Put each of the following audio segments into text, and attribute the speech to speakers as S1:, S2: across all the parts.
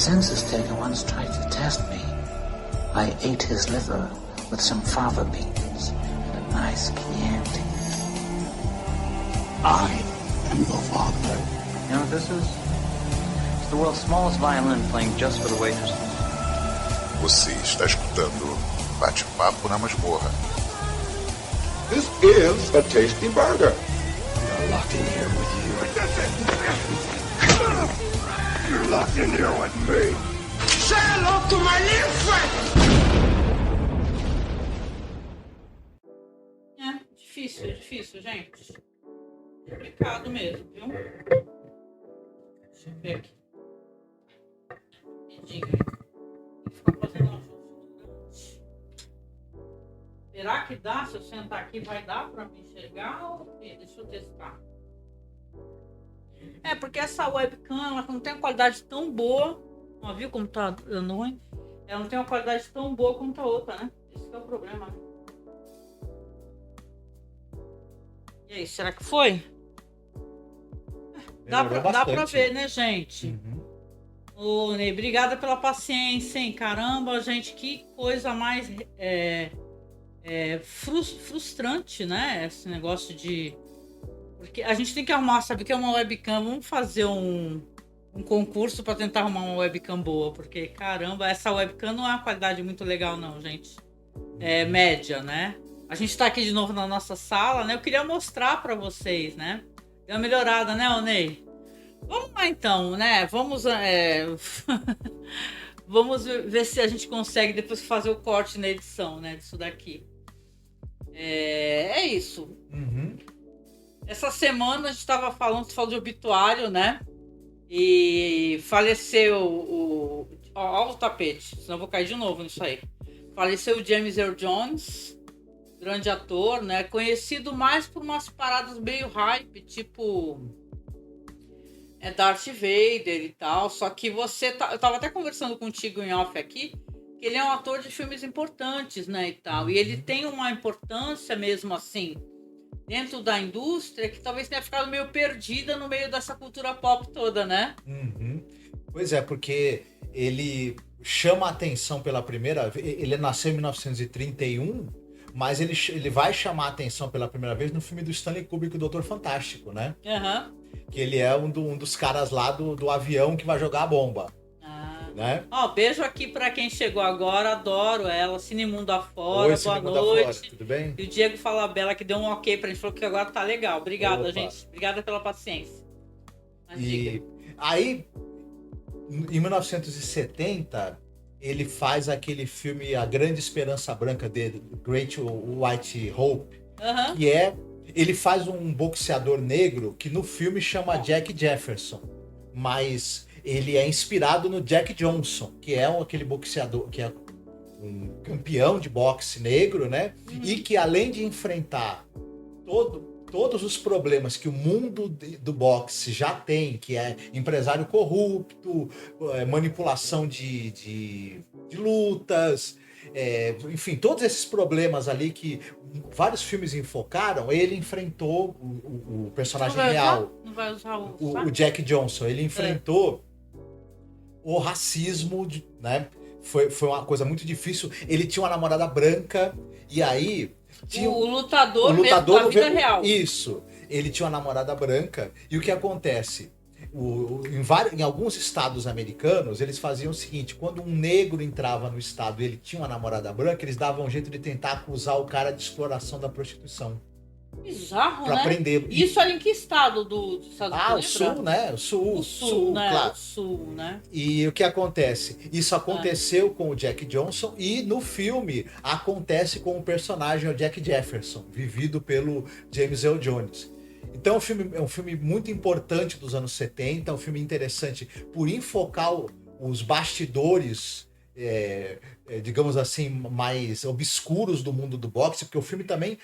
S1: census taker once tried to test me. I ate his liver with some fava beans and a nice Chianti.
S2: I am your father.
S3: You know what this is? It's the world's smallest violin playing just for the waitresses.
S4: Você está escutando Bate-Papo na Masmorra.
S2: This is a tasty burger.
S5: We are locked in here with you.
S2: You're locked in here with me.
S6: Say hello to my little friend.
S7: Difícil, gente. Complicado mesmo, viu? Deixa eu ver aqui. Me diga. Tem que ficar fazendo ajuste. Será que dá? Se eu sentar aqui, vai dar pra me enxergar? Ou deixa eu testar. Porque essa webcam, ela não tem uma qualidade tão boa. Ó, viu como tá dando ruim? Ela não tem uma qualidade tão boa quanto a outra, né? Esse que é o problema. E aí, será que foi? Dá pra ver, né, gente? Ô, Ney, obrigada pela paciência, hein? Caramba, gente, que coisa mais frustrante, né? Esse negócio de... Porque a gente tem que arrumar, sabe o que é uma webcam? Vamos fazer um concurso para tentar arrumar uma webcam boa, porque, caramba, essa webcam não é uma qualidade muito legal, não, gente. É média, né? A gente tá aqui de novo na nossa sala, né? Eu queria mostrar para vocês, né? Deu uma melhorada, né, Ney? Vamos lá, então, né? Vamos ver se a gente consegue depois fazer o corte na edição, né? Disso daqui. É isso. Essa semana a gente estava falando de obituário, né? E faleceu Ó o tapete, senão eu vou cair de novo nisso aí. Faleceu o James Earl Jones, grande ator, né? Conhecido mais por umas paradas meio hype, tipo Darth Vader e tal. Só que eu tava até conversando contigo em off aqui, que ele é um ator de filmes importantes, né, e tal. E ele tem uma importância mesmo assim dentro da indústria que talvez tenha ficado meio perdida no meio dessa cultura pop toda, né?
S8: Pois é, porque ele chama a atenção pela primeira vez. Ele nasceu em 1931, mas ele vai chamar a atenção pela primeira vez no filme do Stanley Kubrick, o Doutor Fantástico, né? Que ele é um dos caras lá do avião que vai jogar a bomba. Né?
S7: Beijo aqui pra quem chegou agora, adoro ela, Cinemundo Afora,
S8: Oi,
S7: boa
S8: Cinemundo
S7: noite.
S8: Afora, tudo bem?
S7: E o Diego Falabella que deu um ok pra gente, falou que agora tá legal. Obrigada, gente. Obrigada pela paciência.
S8: E aí, em 1970, ele faz aquele filme A Grande Esperança Branca, The Great White Hope, que ele faz um boxeador negro que no filme chama Jack Jefferson, mas ele é inspirado no Jack Johnson, que é aquele boxeador, que é um campeão de boxe negro, né? E que além de enfrentar todos os problemas que o mundo do boxe já tem, que é empresário corrupto, manipulação de lutas, enfim, todos esses problemas ali que vários filmes enfocaram, ele enfrentou o personagem real.
S7: Não vai usar
S8: o Jack Johnson. Ele enfrentou o racismo, né? Foi uma coisa muito difícil. Ele tinha uma namorada branca, e aí...
S7: O lutador mesmo da vida real.
S8: Isso. Ele tinha uma namorada branca, e o que acontece? Em alguns estados americanos, eles faziam o seguinte: quando um negro entrava no estado e ele tinha uma namorada branca, eles davam um jeito de tentar acusar o cara de exploração da prostituição.
S7: Bizarro,
S8: pra
S7: né?
S8: prendê-lo.
S7: Isso ali em que estado dos Estados Unidos?
S8: O sul, né? O sul,
S7: né?
S8: Claro.
S7: O sul, né?
S8: E o que acontece? Isso aconteceu com o Jack Johnson, e no filme acontece com o personagem, o Jack Jefferson, vivido pelo James Earl Jones. Então é um filme muito importante dos anos 70, um filme interessante por enfocar os bastidores, digamos assim, mais obscuros do mundo do boxe, porque o filme também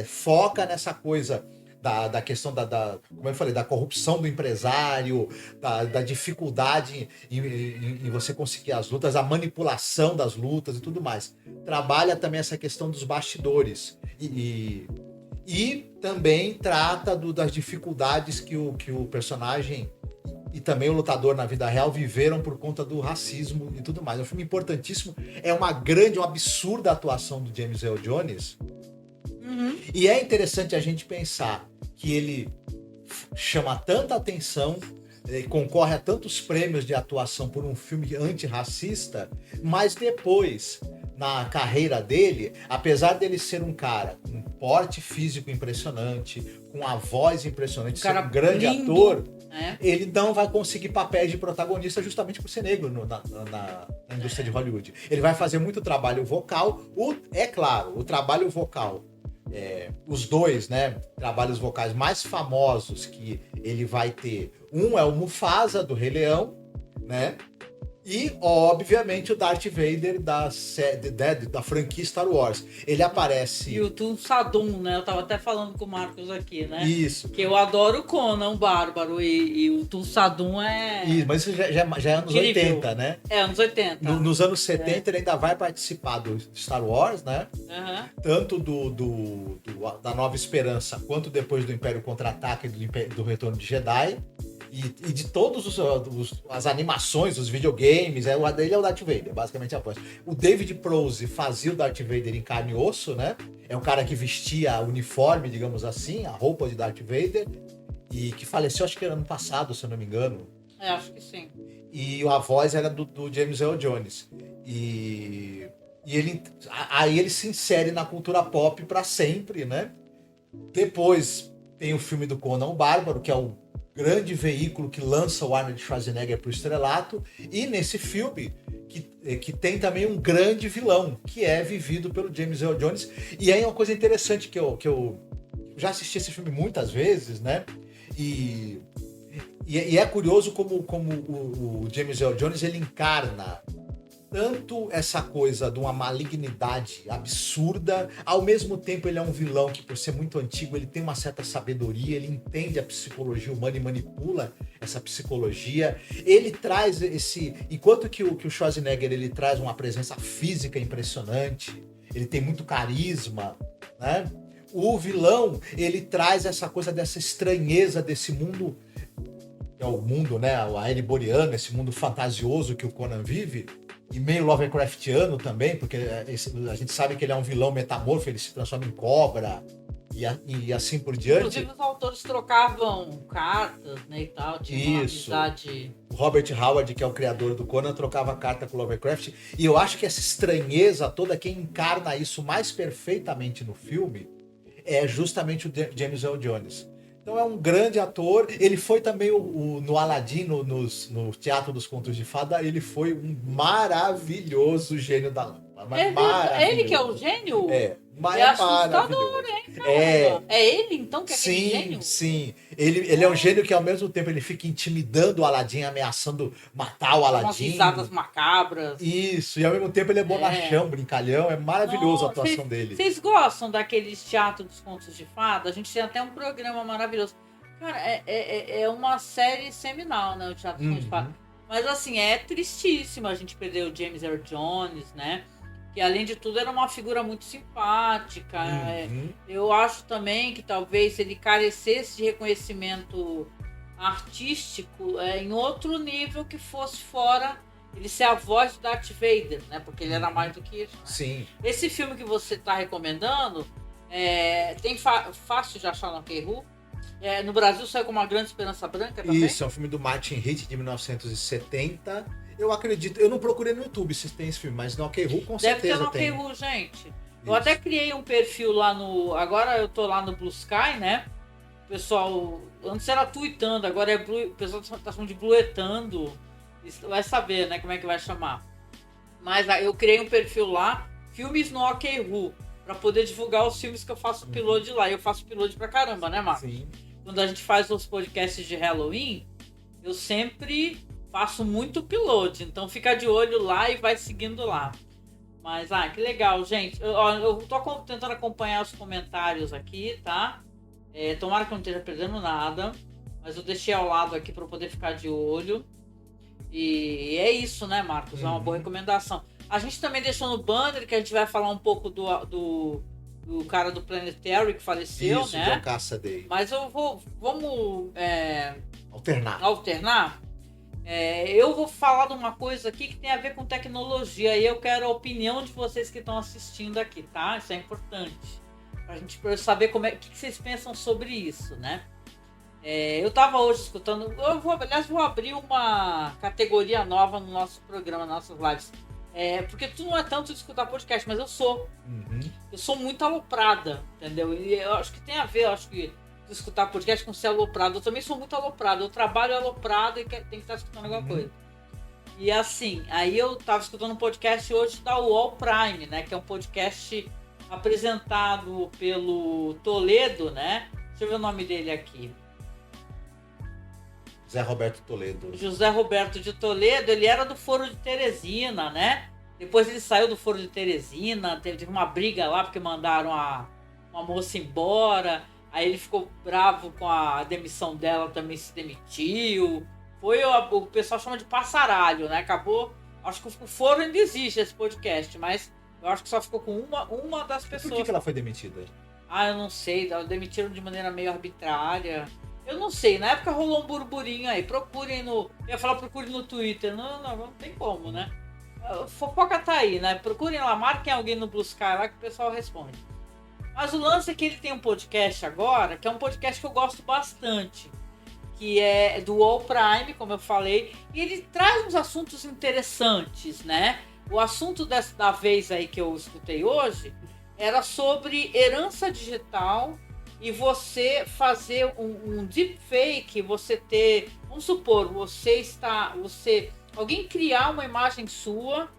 S8: foca nessa coisa da questão como eu falei, da corrupção do empresário, da dificuldade em você conseguir as lutas, a manipulação das lutas e tudo mais. Trabalha também essa questão dos bastidores e também trata das dificuldades que o personagem e também o lutador na vida real viveram por conta do racismo e tudo mais. É um filme importantíssimo, é uma absurda atuação do James Earl Jones. E é interessante a gente pensar que ele chama tanta atenção, concorre a tantos prêmios de atuação por um filme antirracista, mas depois, na carreira dele, apesar dele ser um cara com um porte físico impressionante, com a voz impressionante, ser um grande
S7: lindo,
S8: ator,
S7: né?
S8: ele não vai conseguir papéis de protagonista justamente por ser negro na indústria de Hollywood. Ele vai fazer muito trabalho vocal, é claro, o trabalho vocal, os dois, né, trabalhos vocais mais famosos que ele vai ter, um é o Mufasa, do Rei Leão, né, e, obviamente, o Darth Vader da franquia Star Wars. Ele aparece...
S7: E o Tum Sadum, né? Eu tava até falando com o Marcos aqui, né?
S8: Isso.
S7: Que eu adoro o Conan, o Bárbaro, e o Tum Sadum é...
S8: Isso, mas isso já é anos
S7: incrível.
S8: 80, né?
S7: É, anos 80.
S8: Nos anos 70 ele ainda vai participar do Star Wars, né? Tanto da Nova Esperança, quanto depois do Império Contra-Ataca e do Retorno de Jedi. E de todas as animações, os videogames, ele é o Darth Vader, basicamente a voz. O David Prowse fazia o Darth Vader em carne e osso, né? É um cara que vestia uniforme, digamos assim, a roupa de Darth Vader, e que faleceu, acho que era ano passado, se eu não me engano.
S7: Acho que sim.
S8: E a voz era do James Earl Jones. E ele se insere na cultura pop para sempre, né? Depois tem o filme do Conan o Bárbaro, que é o grande veículo que lança o Arnold Schwarzenegger para o estrelato, e nesse filme que tem também um grande vilão, que é vivido pelo James Earl Jones. E aí é uma coisa interessante que eu já assisti esse filme muitas vezes, né? E é curioso como o James Earl Jones ele encarna tanto essa coisa de uma malignidade absurda, ao mesmo tempo ele é um vilão que, por ser muito antigo, ele tem uma certa sabedoria, ele entende a psicologia humana e manipula essa psicologia. Ele traz enquanto que o Schwarzenegger ele traz uma presença física impressionante, ele tem muito carisma, né? O vilão, ele traz essa coisa dessa estranheza desse mundo, que é o mundo, né, a ereboriano, esse mundo fantasioso que o Conan vive, e meio Lovecraftiano também, porque a gente sabe que ele é um vilão metamorfo, ele se transforma em cobra e assim por diante.
S7: Inclusive os autores trocavam cartas, né, e tal, tinha uma amizade.
S8: O Robert Howard, que é o criador do Conan, trocava carta com o Lovecraft, e eu acho que essa estranheza toda, quem encarna isso mais perfeitamente no filme é justamente o James Earl Jones. Então é um grande ator. Ele foi também no Aladdin, no Teatro dos Contos de Fada, ele foi um maravilhoso gênio da lâmpada.
S7: É ele que é o gênio?
S8: É
S7: assustador, hein? É ele, então, que é aquele gênio?
S8: Sim. Ele é um gênio que, ao mesmo tempo, ele fica intimidando o Aladdin, ameaçando matar o Aladdin.
S7: Umas risadas macabras.
S8: Isso, e ao mesmo tempo ele é bonachão, brincalhão. É maravilhoso a atuação dele.
S7: Vocês gostam daqueles Teatro dos Contos de Fada? A gente tem até um programa maravilhoso. Cara, é uma série seminal, né? O Teatro dos Contos de Fada. Mas, assim, é tristíssimo a gente perder o James Earl Jones, né? Que, além de tudo, era uma figura muito simpática. Eu acho também que talvez ele carecesse de reconhecimento artístico em outro nível que fosse fora ele ser a voz do Darth Vader, né? Porque ele era mais do que isso. Né?
S8: Sim.
S7: Esse filme que você está recomendando tem fácil de achar no Okru. No Brasil saiu com Uma Grande Esperança Branca também.
S8: Isso, é um filme do Martin Ritt de 1970. Eu acredito, eu não procurei no YouTube se tem esse filme, mas no Okru com certeza tem.
S7: Deve ter no Okru, gente. Eu até criei um perfil lá no... Agora eu tô lá no Blue Sky, né? O pessoal... Antes era tweetando, agora é o pessoal tá chamando de bluetando. Vai saber, né, como é que vai chamar. Mas eu criei um perfil lá, Filmes no Okru, pra poder divulgar os filmes que eu faço upload lá. E eu faço upload pra caramba, né, Marcos?
S8: Sim.
S7: Quando a gente faz os podcasts de Halloween, eu sempre... faço muito upload, então fica de olho lá e vai seguindo lá. Mas, que legal, gente. Eu tô tentando acompanhar os comentários aqui, tá? Tomara que eu não esteja perdendo nada, mas eu deixei ao lado aqui para poder ficar de olho. E é isso, né, Marcos? É uma boa recomendação. A gente também deixou no banner que a gente vai falar um pouco do cara do Planetary que faleceu,
S8: isso,
S7: né?
S8: John Cassaday.
S7: Mas vamos alternar, eu vou falar de uma coisa aqui que tem a ver com tecnologia e eu quero a opinião de vocês que estão assistindo aqui, tá? Isso é importante. Pra gente saber o que vocês pensam sobre isso, né? Eu tava hoje escutando, aliás, vou abrir uma categoria nova no nosso programa, nas nossas lives. Porque tu não é tanto de escutar podcast, mas eu sou. Eu sou muito aloprada, entendeu? E eu acho que tem a ver, eu acho que de escutar podcast com ser aloprado. Eu também sou muito aloprado. Eu trabalho aloprado e tem que estar escutando alguma coisa. E assim, aí eu tava escutando um podcast hoje da UOL Prime, né? Que é um podcast apresentado pelo Toledo, né? Deixa eu ver o nome dele aqui.
S8: José Roberto Toledo.
S7: José Roberto de Toledo, ele era do Foro de Teresina, né? Depois ele saiu do Foro de Teresina, teve uma briga lá porque mandaram uma moça embora. Aí ele ficou bravo com a demissão dela, também se demitiu. O pessoal chama de passaralho, né? Acabou. Acho que o Foro ainda existe esse podcast, mas eu acho que só ficou com uma das pessoas.
S8: Por que ela foi demitida?
S7: Eu não sei. Demitiram de maneira meio arbitrária. Eu não sei. Na época rolou um burburinho aí. Procurem eu ia falar procurem no Twitter. Não tem como, né? Fofoca tá aí, né? Procurem lá, marquem alguém no Blue Sky lá que o pessoal responde. Mas o lance é que ele tem um podcast agora, que é um podcast que eu gosto bastante, que é do UOL Prime, como eu falei, e ele traz uns assuntos interessantes, né? O assunto da vez aí que eu escutei hoje era sobre herança digital e você fazer um deepfake, você ter, vamos supor, alguém criar uma imagem sua,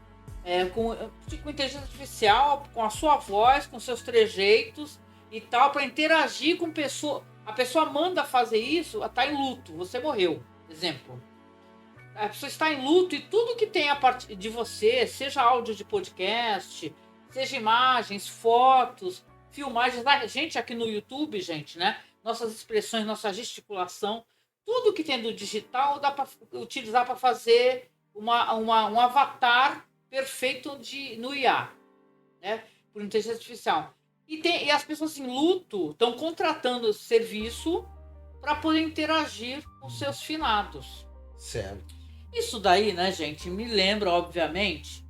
S7: com inteligência artificial, com a sua voz, com seus trejeitos e tal, para interagir com pessoa. A pessoa manda fazer isso, está em luto, você morreu, exemplo. A pessoa está em luto e tudo que tem a partir de você, seja áudio de podcast, seja imagens, fotos, filmagens, a gente aqui no YouTube, gente, né? Nossas expressões, nossa gesticulação, tudo que tem do digital dá para utilizar para fazer um avatar perfeito no IA, né? Por inteligência artificial. E as pessoas em luto estão contratando esse serviço para poder interagir com seus finados.
S8: Certo.
S7: Isso daí, né, gente, me lembra, obviamente,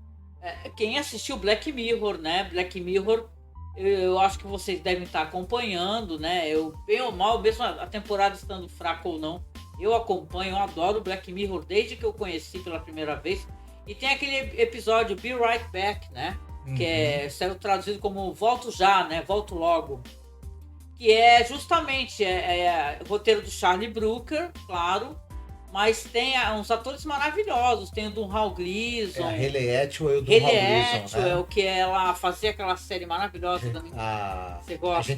S7: quem assistiu Black Mirror, né? Black Mirror, eu acho que vocês devem estar acompanhando, né? Eu, bem ou mal, mesmo a temporada estando fraca ou não, eu acompanho, eu adoro Black Mirror desde que eu conheci pela primeira vez. E tem aquele episódio Be Right Back, né? Que saiu traduzido como Volto Já, né? Volto Logo. Que é justamente roteiro do Charlie Brooker, claro. Mas tem uns atores maravilhosos. Tem o do Hal Gleason.
S8: A Hayley Atwell e o do Hal Gleason, né?
S7: Que ela fazia aquela série maravilhosa também. Você gosta?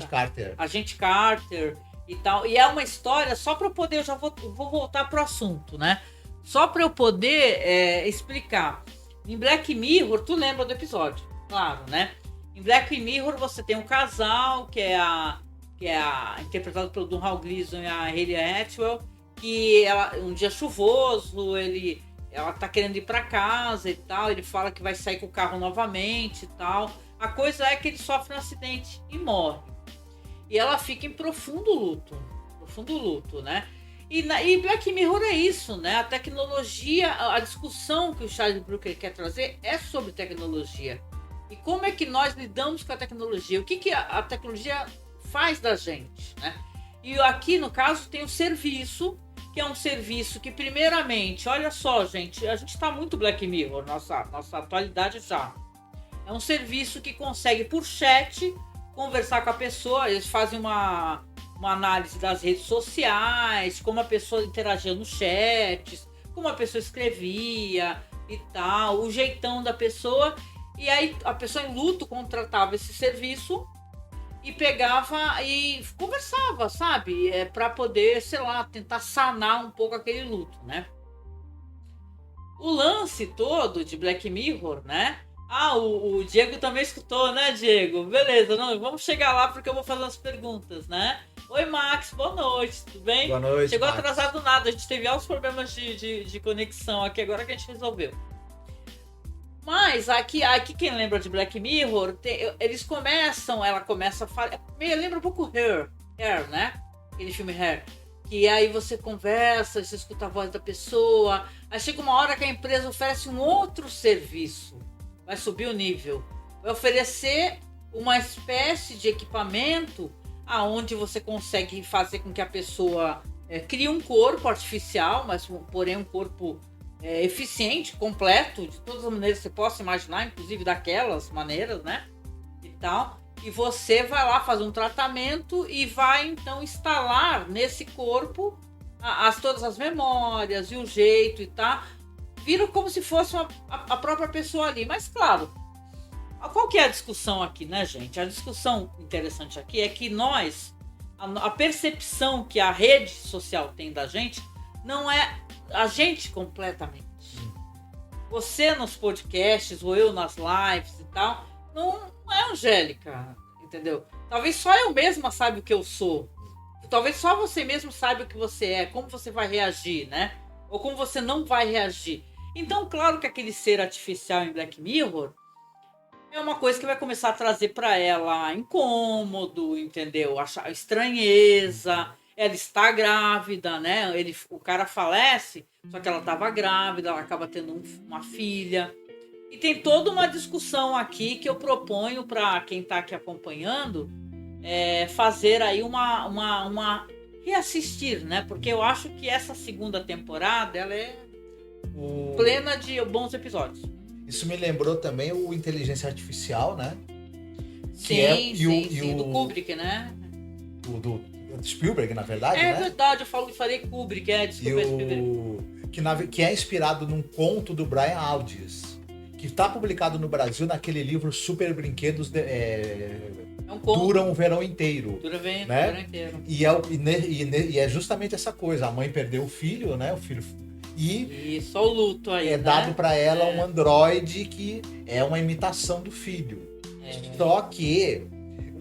S7: Agente Carter e tal. E é uma história só para eu poder... Eu já vou voltar pro assunto, né? Só para eu poder explicar. Em Black Mirror, tu lembra do episódio, claro, né? Em Black Mirror você tem um casal que é interpretado pelo Don Hal Gleason e a Hayley Atwell, que um dia chuvoso, ela tá querendo ir para casa e tal, ele fala que vai sair com o carro novamente e tal. A coisa é que ele sofre um acidente e morre. E ela fica em profundo luto, né? E Black Mirror é isso, né? A tecnologia, a discussão que o Charlie Brooker quer trazer é sobre tecnologia. E como é que nós lidamos com a tecnologia? O que a tecnologia faz da gente, né? E aqui, no caso, tem o serviço, que é um serviço que, primeiramente, olha só, gente, a gente está muito Black Mirror, nossa atualidade já. É um serviço que consegue, por chat, conversar com a pessoa, eles fazem uma análise das redes sociais, como a pessoa interagia nos chats, como a pessoa escrevia e tal, o jeitão da pessoa. E aí a pessoa em luto contratava esse serviço e pegava e conversava, sabe? Para poder, sei lá, tentar sanar um pouco aquele luto, né? O lance todo de Black Mirror, né? O Diego também escutou, né, Diego? Beleza, vamos chegar lá porque eu vou fazer umas perguntas, né? Oi, Max, boa noite, tudo bem?
S8: Boa noite,
S7: Chegou
S8: Max.
S7: Atrasado do nada, a gente teve alguns problemas de conexão aqui, agora que a gente resolveu. Mas aqui quem lembra de Black Mirror, ela começa a falar, lembra um pouco Her, né? Aquele filme Her. que aí você conversa, você escuta a voz da pessoa, aí chega uma hora que a empresa oferece um outro serviço, vai subir o nível, vai oferecer uma espécie de equipamento aonde você consegue fazer com que a pessoa crie um corpo artificial, mas porém um corpo eficiente, completo, de todas as maneiras que você possa imaginar, inclusive daquelas maneiras, né? E tal. E você vai lá fazer um tratamento e vai então instalar nesse corpo todas as memórias e o jeito e tal. Vira como se fosse a própria pessoa ali. Mas claro, qual que é a discussão aqui, né, gente? A discussão interessante aqui é que nós, a percepção que a rede social tem da gente não é a gente completamente. Você nos podcasts ou eu nas lives e tal, não é Angélica, entendeu? Talvez só eu mesma saiba o que eu sou. Talvez só você mesmo saiba o que você é, como você vai reagir, né? Ou como você não vai reagir. Então, claro que aquele ser artificial em Black Mirror é uma coisa que vai começar a trazer para ela incômodo, entendeu? Achar estranheza. Ela está grávida, né? O cara falece, só que ela estava grávida, ela acaba tendo uma filha. E tem toda uma discussão aqui que eu proponho para quem está aqui acompanhando fazer aí uma reassistir, né? Porque eu acho que essa segunda temporada ela é plena de bons episódios.
S8: Isso me lembrou também o Inteligência Artificial, né?
S7: Sim, do Kubrick, né?
S8: Do Spielberg, na verdade,
S7: né?
S8: É
S7: verdade, eu falei Kubrick, desculpa, Spielberg.
S8: Que é inspirado num conto do Brian Aldiss, que está publicado no Brasil naquele livro Super Brinquedos Dura um Verão Inteiro.
S7: Dura
S8: né?
S7: um verão inteiro.
S8: E é justamente essa coisa, a mãe perdeu o filho, né?
S7: E só o luto aí,
S8: é dado para ela um androide que é uma imitação do filho. Só que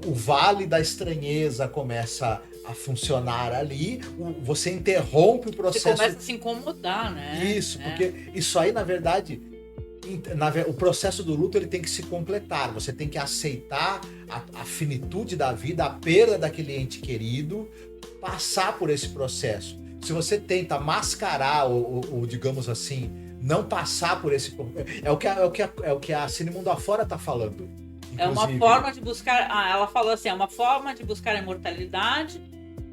S8: o Vale da Estranheza começa a funcionar ali, você interrompe o processo.
S7: Você começa a se incomodar, né?
S8: Isso, porque isso aí, na verdade, o processo do luto ele tem que se completar. Você tem que aceitar a finitude da vida, a perda daquele ente querido, passar por esse processo. Se você tenta mascarar ou digamos assim, não passar por esse... É o que a Cine Mundo Afora está falando. Inclusive.
S7: É uma forma de buscar... ela falou assim, é uma forma de buscar a imortalidade.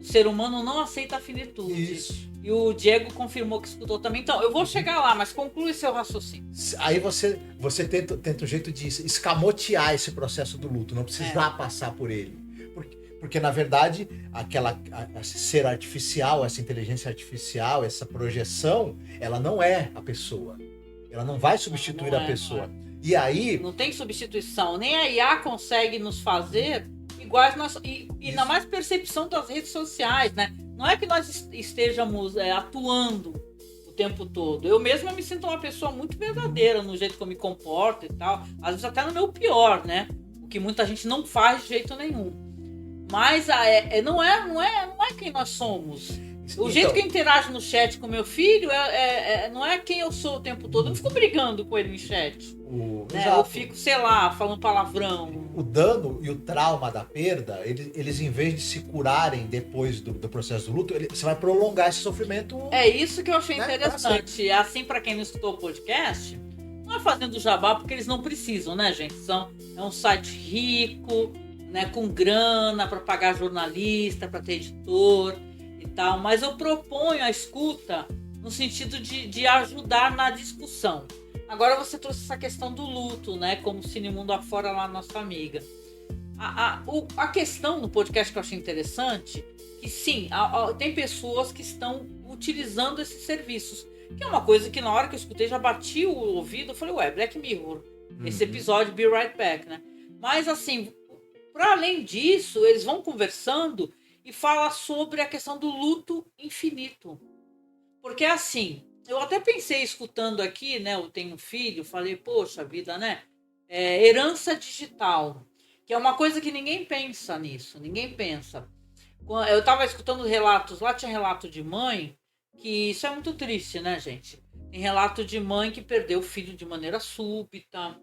S7: O ser humano não aceita a finitude.
S8: Isso.
S7: E o Diego confirmou que escutou também. Então, eu vou chegar lá, mas conclui seu raciocínio.
S8: Aí você tenta um jeito de escamotear esse processo do luto, não precisar passar por ele. Porque na verdade, esse ser artificial, essa inteligência artificial, essa projeção, ela não é a pessoa. Ela não vai substituir a pessoa. E aí...
S7: Não tem substituição. Nem a IA consegue nos fazer iguais nós... E na mais percepção das redes sociais, né? Não é que nós estejamos atuando o tempo todo. Eu mesma me sinto uma pessoa muito verdadeira no jeito que eu me comporto e tal. Às vezes até no meu pior, né? O que muita gente não faz de jeito nenhum. Mas não é quem nós somos. O jeito que eu interajo no chat com meu filho não é quem eu sou o tempo todo. Eu não fico brigando com ele no chat. Eu fico, sei lá, falando palavrão.
S8: O dano e o trauma da perda, eles em vez de se curarem depois do processo do luto, você vai prolongar esse sofrimento.
S7: É isso que eu achei interessante. Assim, para quem não escutou o podcast, não é fazendo jabá porque eles não precisam, né, gente? É um site rico, né, com grana para pagar jornalista, para ter editor e tal, mas eu proponho a escuta no sentido de ajudar na discussão. Agora você trouxe essa questão do luto, né, como Cine Mundo Afora lá, nossa amiga. A questão no podcast que eu achei interessante, que sim, tem pessoas que estão utilizando esses serviços, que é uma coisa que na hora que eu escutei já bati o ouvido, eu falei, Black Mirror, esse episódio Be Right Back, né? Mas assim, para além disso, eles vão conversando e falam sobre a questão do luto infinito. Porque assim, eu até pensei escutando aqui, né? Eu tenho um filho, falei, poxa vida, né? Herança digital, que é uma coisa que ninguém pensa nisso, ninguém pensa. Eu estava escutando relatos, lá tinha relato de mãe, que isso é muito triste, né, gente? Tem relato de mãe que perdeu o filho de maneira súbita.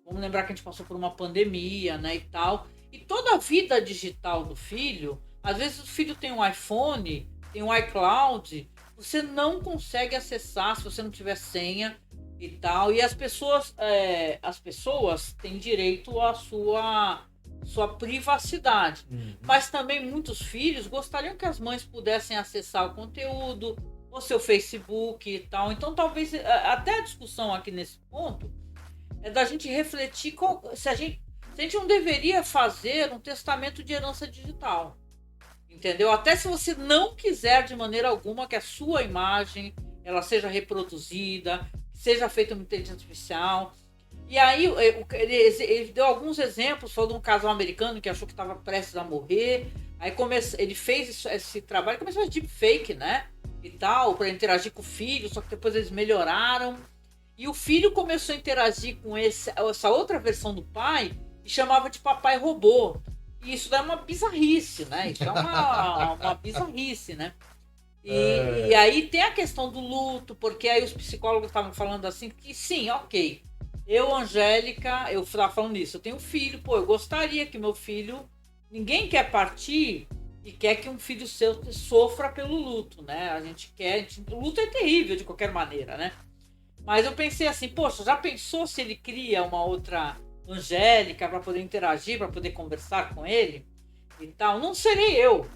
S7: Vamos lembrar que a gente passou por uma pandemia, né, e tal. E toda a vida digital do filho, às vezes o filho tem um iPhone tem um iCloud, você não consegue acessar se você não tiver senha e tal. E as pessoas têm direito à sua privacidade. Mas também muitos filhos gostariam que as mães pudessem acessar o conteúdo, o seu Facebook e tal. Então talvez até a discussão aqui nesse ponto é da gente refletir se a gente não deveria fazer um testamento de herança digital. Entendeu? Até se você não quiser de maneira alguma que a sua imagem ela seja reproduzida, seja feita uma inteligência artificial. E aí ele deu alguns exemplos, falou de um casal americano que achou que estava prestes a morrer. Aí ele fez esse trabalho, começou a deepfake, né? E tal, para interagir com o filho, só que depois eles melhoraram. E o filho começou a interagir com essa outra versão do pai e chamava de papai robô. E isso daí é uma bizarrice, né? Isso é uma bizarrice, né? E aí tem a questão do luto, porque aí os psicólogos estavam falando assim, que sim, ok. Eu, Angélica, eu estava falando isso, eu tenho um filho, eu gostaria que meu filho... Ninguém quer partir e quer que um filho seu sofra pelo luto, né? A gente quer... O luto é terrível de qualquer maneira, né? Mas eu pensei assim, poxa, já pensou se ele cria uma outra Angélica para poder interagir, para poder conversar com ele e tal? Não serei eu.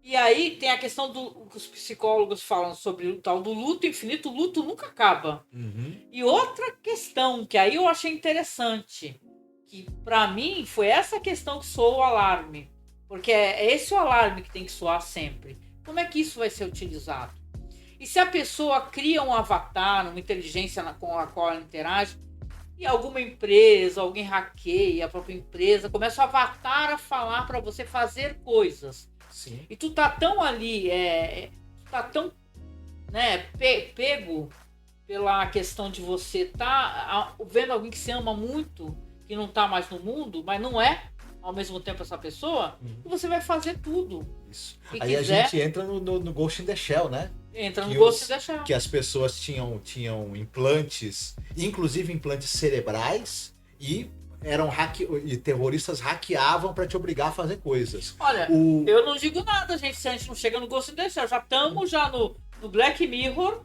S7: E aí tem a questão que os psicólogos falam sobre o tal do luto infinito. O luto nunca acaba. E outra questão que aí eu achei interessante, que para mim foi essa questão que soou o alarme, porque é esse o alarme que tem que soar sempre. Como é que isso vai ser utilizado? E se a pessoa cria um avatar, uma inteligência com a qual ela interage, e alguma empresa, alguém hackeia a própria empresa, começa o avatar a falar para você fazer coisas.
S8: Sim.
S7: E tu tá tão ali, tá tão, né, pego pela questão de você tá vendo alguém que você ama muito, que não tá mais no mundo, mas não é ao mesmo tempo essa pessoa, e você vai fazer tudo.
S8: Isso.
S7: Que
S8: aí
S7: quiser.
S8: A gente entra no Ghost in the Shell, né?
S7: Entra no Ghost in the Shell.
S8: Que as pessoas tinham implantes, inclusive implantes cerebrais, e e terroristas hackeavam para te obrigar a fazer coisas.
S7: Olha, eu não digo nada, gente, se a gente não chega no Ghost in the Shell. Já estamos no Black Mirror.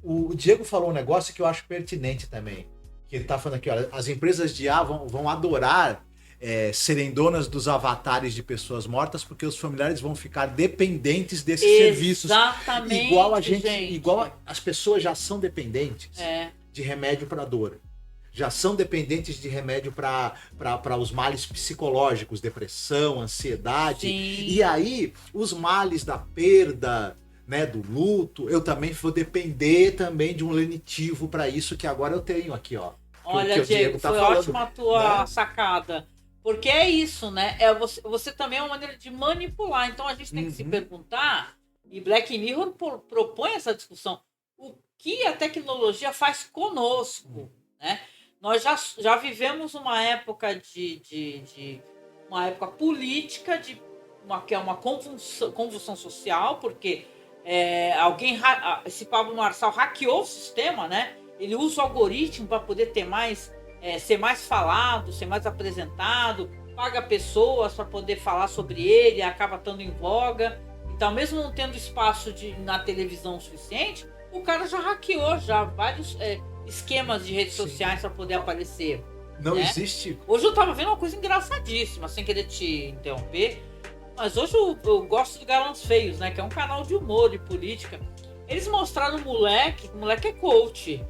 S8: O Diego falou um negócio que eu acho pertinente também. Que ele tá falando aqui, olha, as empresas de IA vão adorar serem donas dos avatares de pessoas mortas, porque os familiares vão ficar dependentes desses serviços.
S7: Exatamente.
S8: Igual as pessoas já são dependentes de remédio para dor. Já são dependentes de remédio para os males psicológicos, depressão, ansiedade.
S7: Sim.
S8: E aí, os males da perda, né, do luto, eu também vou depender também de um lenitivo para isso, que agora eu tenho aqui, ó.
S7: Olha, Diego, foi ótima a tua sacada. Porque é isso, né? Você também é uma maneira de manipular. Então a gente tem que se perguntar, e Black Mirror propõe essa discussão, o que a tecnologia faz conosco, né? Nós já vivemos uma época uma época política, que é uma convulsão social, porque esse Pablo Marçal hackeou o sistema, né? Ele usa o algoritmo para poder ser mais falado, ser mais apresentado, paga pessoas para poder falar sobre ele, acaba estando em voga. Então, mesmo não tendo espaço na televisão suficiente, o cara já hackeou vários esquemas de redes sociais para poder aparecer.
S8: Não existe.
S7: Hoje eu tava vendo uma coisa engraçadíssima, sem querer te interromper, mas hoje eu gosto do Galãs Feios, né? Que é um canal de humor e política. Eles mostraram o moleque é coach.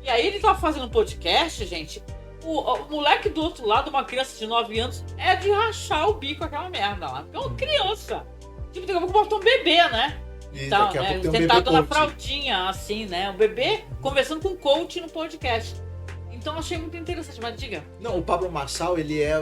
S7: E aí ele tava fazendo um podcast, gente. O moleque do outro lado, uma criança de 9 anos, é de rachar o bico aquela merda lá. É uma criança. Tipo, daqui a pouco botou um bebê, né? Então, né? Sentado na fraldinha, assim, né? O bebê conversando com um coach no podcast. Então achei muito interessante, mas diga.
S8: Não, o Pablo Marçal, ele é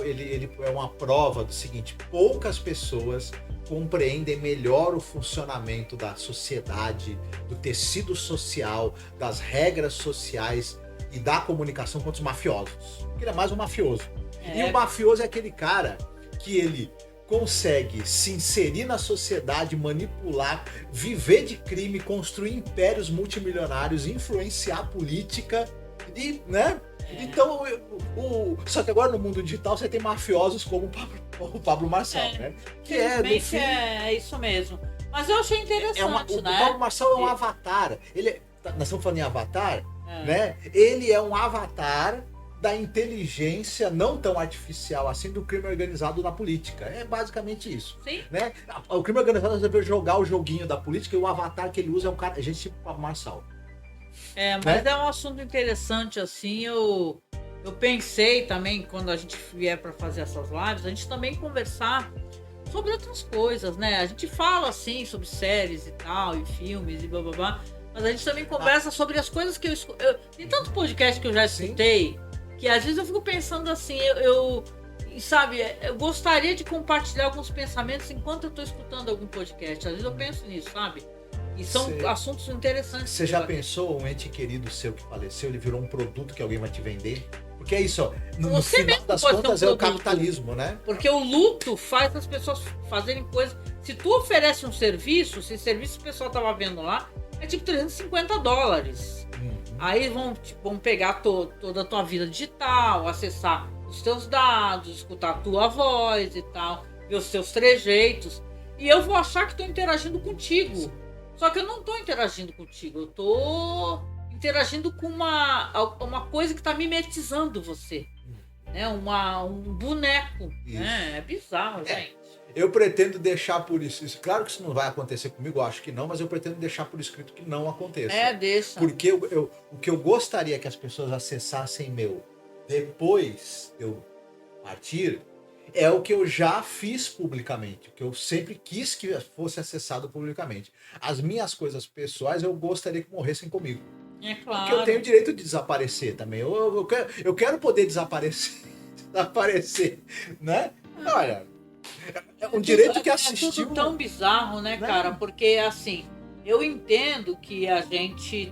S8: uma prova do seguinte: poucas pessoas compreendem melhor o funcionamento da sociedade, do tecido social, das regras sociais e da comunicação quanto os mafiosos. Porque ele é mais um mafioso. E o mafioso é aquele cara que ele consegue se inserir na sociedade, manipular, viver de crime, construir impérios multimilionários, influenciar a política e, né? Então, só que agora no mundo digital você tem mafiosos como o Pablo Marçal, né? Que
S7: Infelizmente é isso mesmo. Mas eu achei interessante,
S8: o
S7: né?
S8: Pablo Marçal é um avatar. Nós estamos falando em avatar, né? Ele é um avatar da inteligência não tão artificial assim do crime organizado na política. É basicamente isso.
S7: Sim.
S8: Né? O crime organizado resolveu jogar o joguinho da política e o avatar que ele usa é um cara, gente tipo Pablo Marçal.
S7: Mas é um assunto interessante, assim, eu pensei também, quando a gente vier para fazer essas lives, a gente também conversar sobre outras coisas, né? A gente fala, assim, sobre séries e tal, e filmes e blá blá blá, mas a gente também conversa sobre as coisas que tem tanto podcast que eu já escutei, que às vezes eu fico pensando assim, sabe, eu gostaria de compartilhar alguns pensamentos enquanto eu tô escutando algum podcast. Às vezes eu penso nisso, sabe? E são assuntos interessantes.
S8: Você já pensou, um ente querido seu que faleceu, ele virou um produto que alguém vai te vender? Porque é isso, ó, no final das contas é o capitalismo, né?
S7: Porque o luto faz as pessoas fazerem coisas. Se tu oferece um serviço, se serviço que o pessoal tava vendo lá, é tipo $350. Aí vão pegar toda a tua vida digital, acessar os teus dados, escutar a tua voz e tal, ver os teus trejeitos. E eu vou achar que estou interagindo contigo. Só que eu não estou interagindo contigo, eu estou interagindo com uma coisa que está mimetizando você. Né? Um boneco. Né? É bizarro, gente.
S8: Eu pretendo deixar por isso. Claro que isso não vai acontecer comigo, eu acho que não, mas eu pretendo deixar por escrito que não aconteça.
S7: Deixa.
S8: Porque o que eu gostaria que as pessoas acessassem depois de eu partir, é o que eu já fiz publicamente, o que eu sempre quis que fosse acessado publicamente. As minhas coisas pessoais eu gostaria que morressem comigo.
S7: É claro.
S8: Porque eu tenho o direito de desaparecer também. Eu quero poder desaparecer, né? Olha, é um direito que assistiu.
S7: É tudo tão bizarro, né, cara? Porque, assim, eu entendo que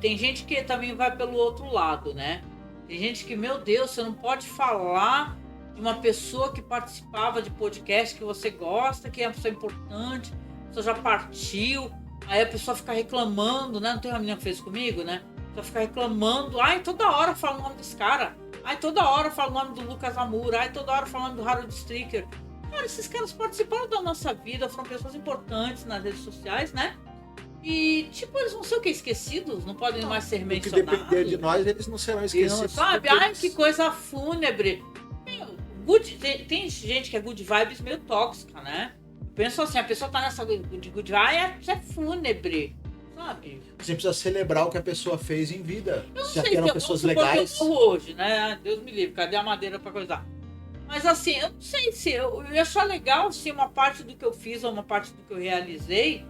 S7: tem gente que também vai pelo outro lado, né? Tem gente que, meu Deus, você não pode falar de uma pessoa que participava de podcast que você gosta, que é uma pessoa importante, a pessoa já partiu, aí a pessoa fica reclamando, né? Não tem uma menina que fez comigo, né? A pessoa fica reclamando, toda hora fala o nome desse cara, toda hora fala o nome do Lucas Amura, toda hora fala o nome do Harold Stricker. Cara, esses caras participaram da nossa vida, foram pessoas importantes nas redes sociais, né? E, tipo, eles vão ser o quê? Esquecidos? Não podem mais ser mencionados?
S8: Se depender de nós, eles não serão esquecidos.
S7: Sabe? Que coisa fúnebre. Tem gente que é good vibes meio tóxica, né? Eu penso assim, a pessoa tá nessa de good vibes, é fúnebre, sabe?
S8: Você precisa celebrar o que a pessoa fez em vida.
S7: Eu não
S8: já
S7: sei
S8: eram pessoas legais.
S7: Eu morro hoje, né? Deus me livre, cadê a madeira pra coisar? Mas assim, eu não sei se eu ia achar legal se uma parte do que eu fiz ou uma parte do que eu realizei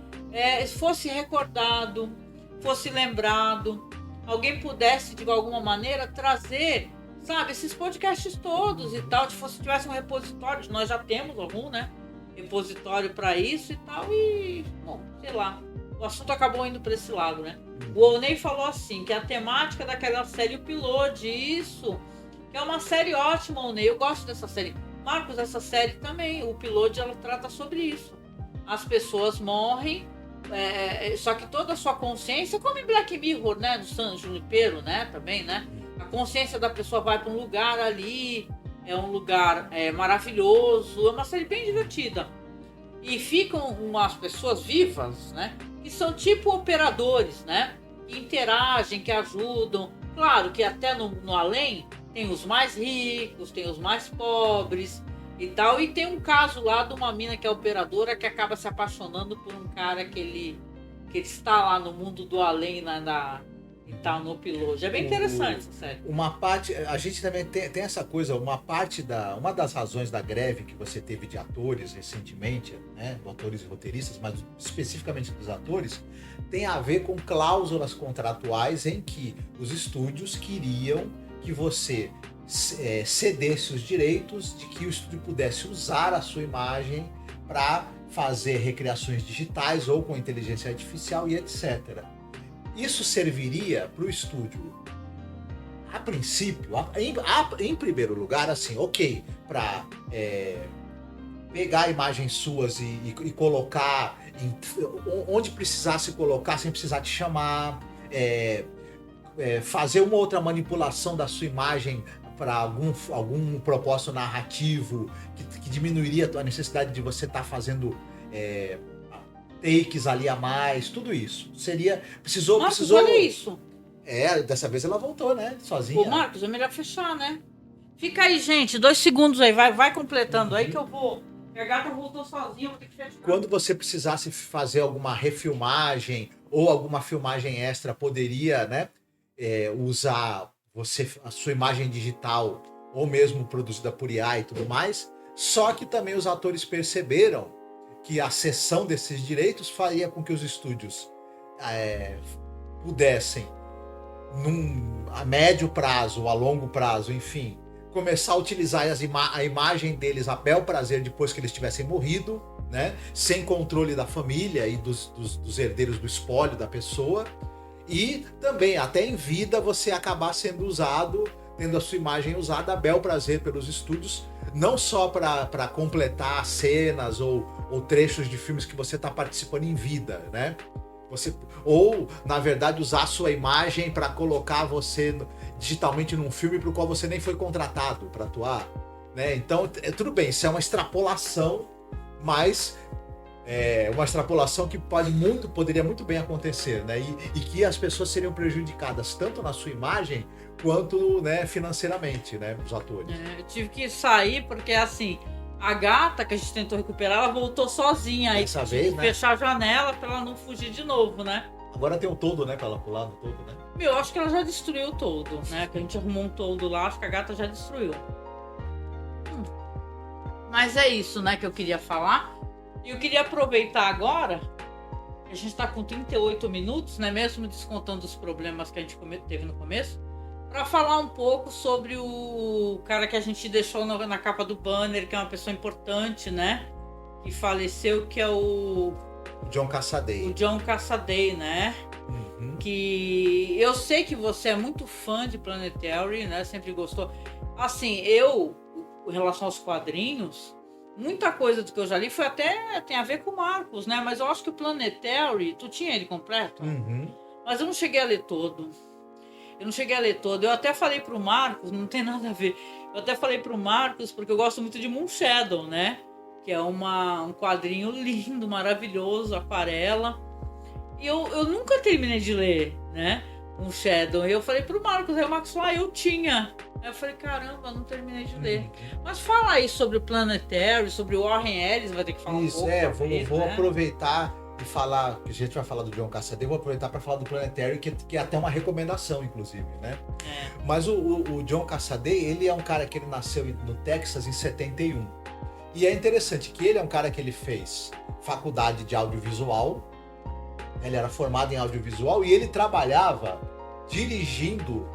S7: fosse recordado, fosse lembrado, alguém pudesse de alguma maneira trazer, sabe, esses podcasts todos e tal, se tivesse um repositório, nós já temos algum, né? Repositório para isso e tal, e, bom, sei lá, o assunto acabou indo para esse lado, né? O Olney falou assim, que a temática daquela série Upload, isso, que é uma série ótima, Olney, eu gosto dessa série. Marcos, essa série também, o Upload, ela trata sobre isso. As pessoas morrem, só que toda a sua consciência, como em Black Mirror, né, do San Junipero, né, também, né? A consciência da pessoa vai para um lugar ali, é um lugar maravilhoso, é uma série bem divertida. E ficam umas pessoas vivas, né? Que são tipo operadores, né? Que interagem, que ajudam. Claro que até no além tem os mais ricos, tem os mais pobres e tal. E tem um caso lá de uma mina que é operadora que acaba se apaixonando por um cara que ele está lá no mundo do além, e tal, no Upload. É bem interessante essa série.
S8: Uma parte, a gente também tem essa coisa, uma das razões da greve que você teve de atores recentemente, né, atores e roteiristas, mas especificamente dos atores, tem a ver com cláusulas contratuais em que os estúdios queriam que você cedesse os direitos, de que o estúdio pudesse usar a sua imagem para fazer recriações digitais ou com inteligência artificial e etc. Isso serviria para o estúdio, a princípio, em primeiro lugar, assim, ok, para pegar imagens suas e colocar onde precisasse colocar, sem precisar te chamar, fazer uma outra manipulação da sua imagem para algum propósito narrativo que diminuiria a necessidade de você estar fazendo takes ali a mais, tudo isso. Precisou.
S7: Olha isso.
S8: Dessa vez ela voltou, né? Sozinha.
S7: Ô, Marcos, é melhor fechar, né? Fica aí, gente, 2 segundos aí, vai completando aí que eu vou. A gata voltou sozinha, vou ter que fechar.
S8: Quando você precisasse fazer alguma refilmagem ou alguma filmagem extra, poderia, né, usar a sua imagem digital ou mesmo produzida por IA e tudo mais. Só que também os atores perceberam que a cessão desses direitos faria com que os estúdios pudessem, a médio prazo ou a longo prazo, enfim, começar a utilizar a imagem deles a bel prazer depois que eles tivessem morrido, né? Sem controle da família e dos herdeiros do espólio da pessoa. E também, até em vida, você acabar sendo usado, tendo a sua imagem usada a bel prazer pelos estúdios, não só para completar cenas ou trechos de filmes que você está participando em vida, né? Ou, na verdade, usar a sua imagem para colocar você digitalmente num filme para o qual você nem foi contratado para atuar, né? Então, tudo bem, isso é uma extrapolação, mas uma extrapolação que poderia muito bem acontecer, né? E que as pessoas seriam prejudicadas tanto na sua imagem quanto, né, financeiramente, né, os atores.
S7: Eu tive que sair porque, assim, a gata que a gente tentou recuperar, ela voltou sozinha. Aí
S8: Dessa vez, né?
S7: Fechar a janela pra ela não fugir de novo, né?
S8: Agora tem o todo, né, pra ela pular no todo, né?
S7: Meu, acho que ela já destruiu o todo, né? Que a gente arrumou um todo lá, acho que a gata já destruiu. Mas é isso, né, que eu queria falar. E eu queria aproveitar agora, que a gente tá com 38 minutos, né? Mesmo descontando os problemas que a gente teve no começo, para falar um pouco sobre o cara que a gente deixou na capa do banner, que é uma pessoa importante, né? Que faleceu, que é o
S8: John Cassaday.
S7: O John Cassaday, né? Que eu sei que você é muito fã de Planetary, né? Sempre gostou. Assim, em relação aos quadrinhos, muita coisa do que eu já li foi até tem a ver com o Marcos, né? Mas eu acho que o Planetary, tu tinha ele completo? Mas eu não cheguei a ler todo. Eu até falei pro Marcos, não tem nada a ver. Eu até falei pro Marcos porque eu gosto muito de Moonshadow, né? Que é um quadrinho lindo, maravilhoso, aquarela. E eu nunca terminei de ler, né? Moonshadow. E eu falei pro Marcos, aí o Marcos falou, eu tinha. Aí eu falei, caramba, não terminei de ler. Mas fala aí sobre o Planetary, sobre o Warren Ellis, vai ter que falar
S8: isso,
S7: um pouco.
S8: Vou aproveitar e falar, que a gente vai falar do John Cassaday, vou aproveitar para falar do Planetary, que é até uma recomendação, inclusive, né? Mas o John Cassaday, ele é um cara que ele nasceu no Texas em 71. E é interessante que ele é um cara que ele fez faculdade de audiovisual, ele era formado em audiovisual e ele trabalhava dirigindo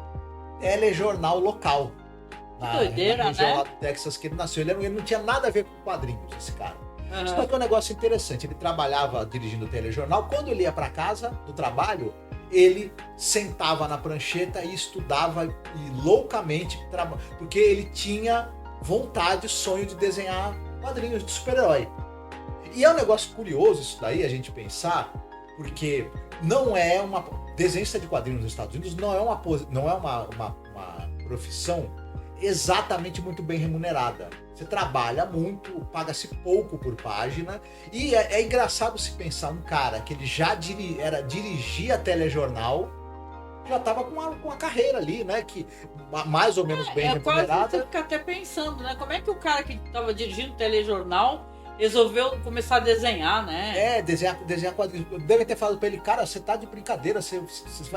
S8: telejornal local. Na região lá do Texas que ele nasceu. Ele não tinha nada a ver com quadrinhos, esse cara. Só que é um negócio interessante, ele trabalhava dirigindo telejornal, quando ele ia para casa do trabalho, ele sentava na prancheta e estudava e loucamente, porque ele tinha vontade, sonho de desenhar quadrinhos de super-herói. E é um negócio curioso isso daí, a gente pensar, porque não é uma... Desenhista de quadrinhos nos Estados Unidos não é uma profissão exatamente muito bem remunerada. Você trabalha muito, paga-se pouco por página, e é engraçado se pensar um cara que ele já dirigia telejornal, já estava com uma carreira ali, né, que mais ou menos bem remunerada.
S7: Você fica até pensando, né, como é que o cara que estava dirigindo telejornal resolveu começar a desenhar, né?
S8: Desenhar quadrinhos. Devem ter falado pra ele, cara, você tá de brincadeira, você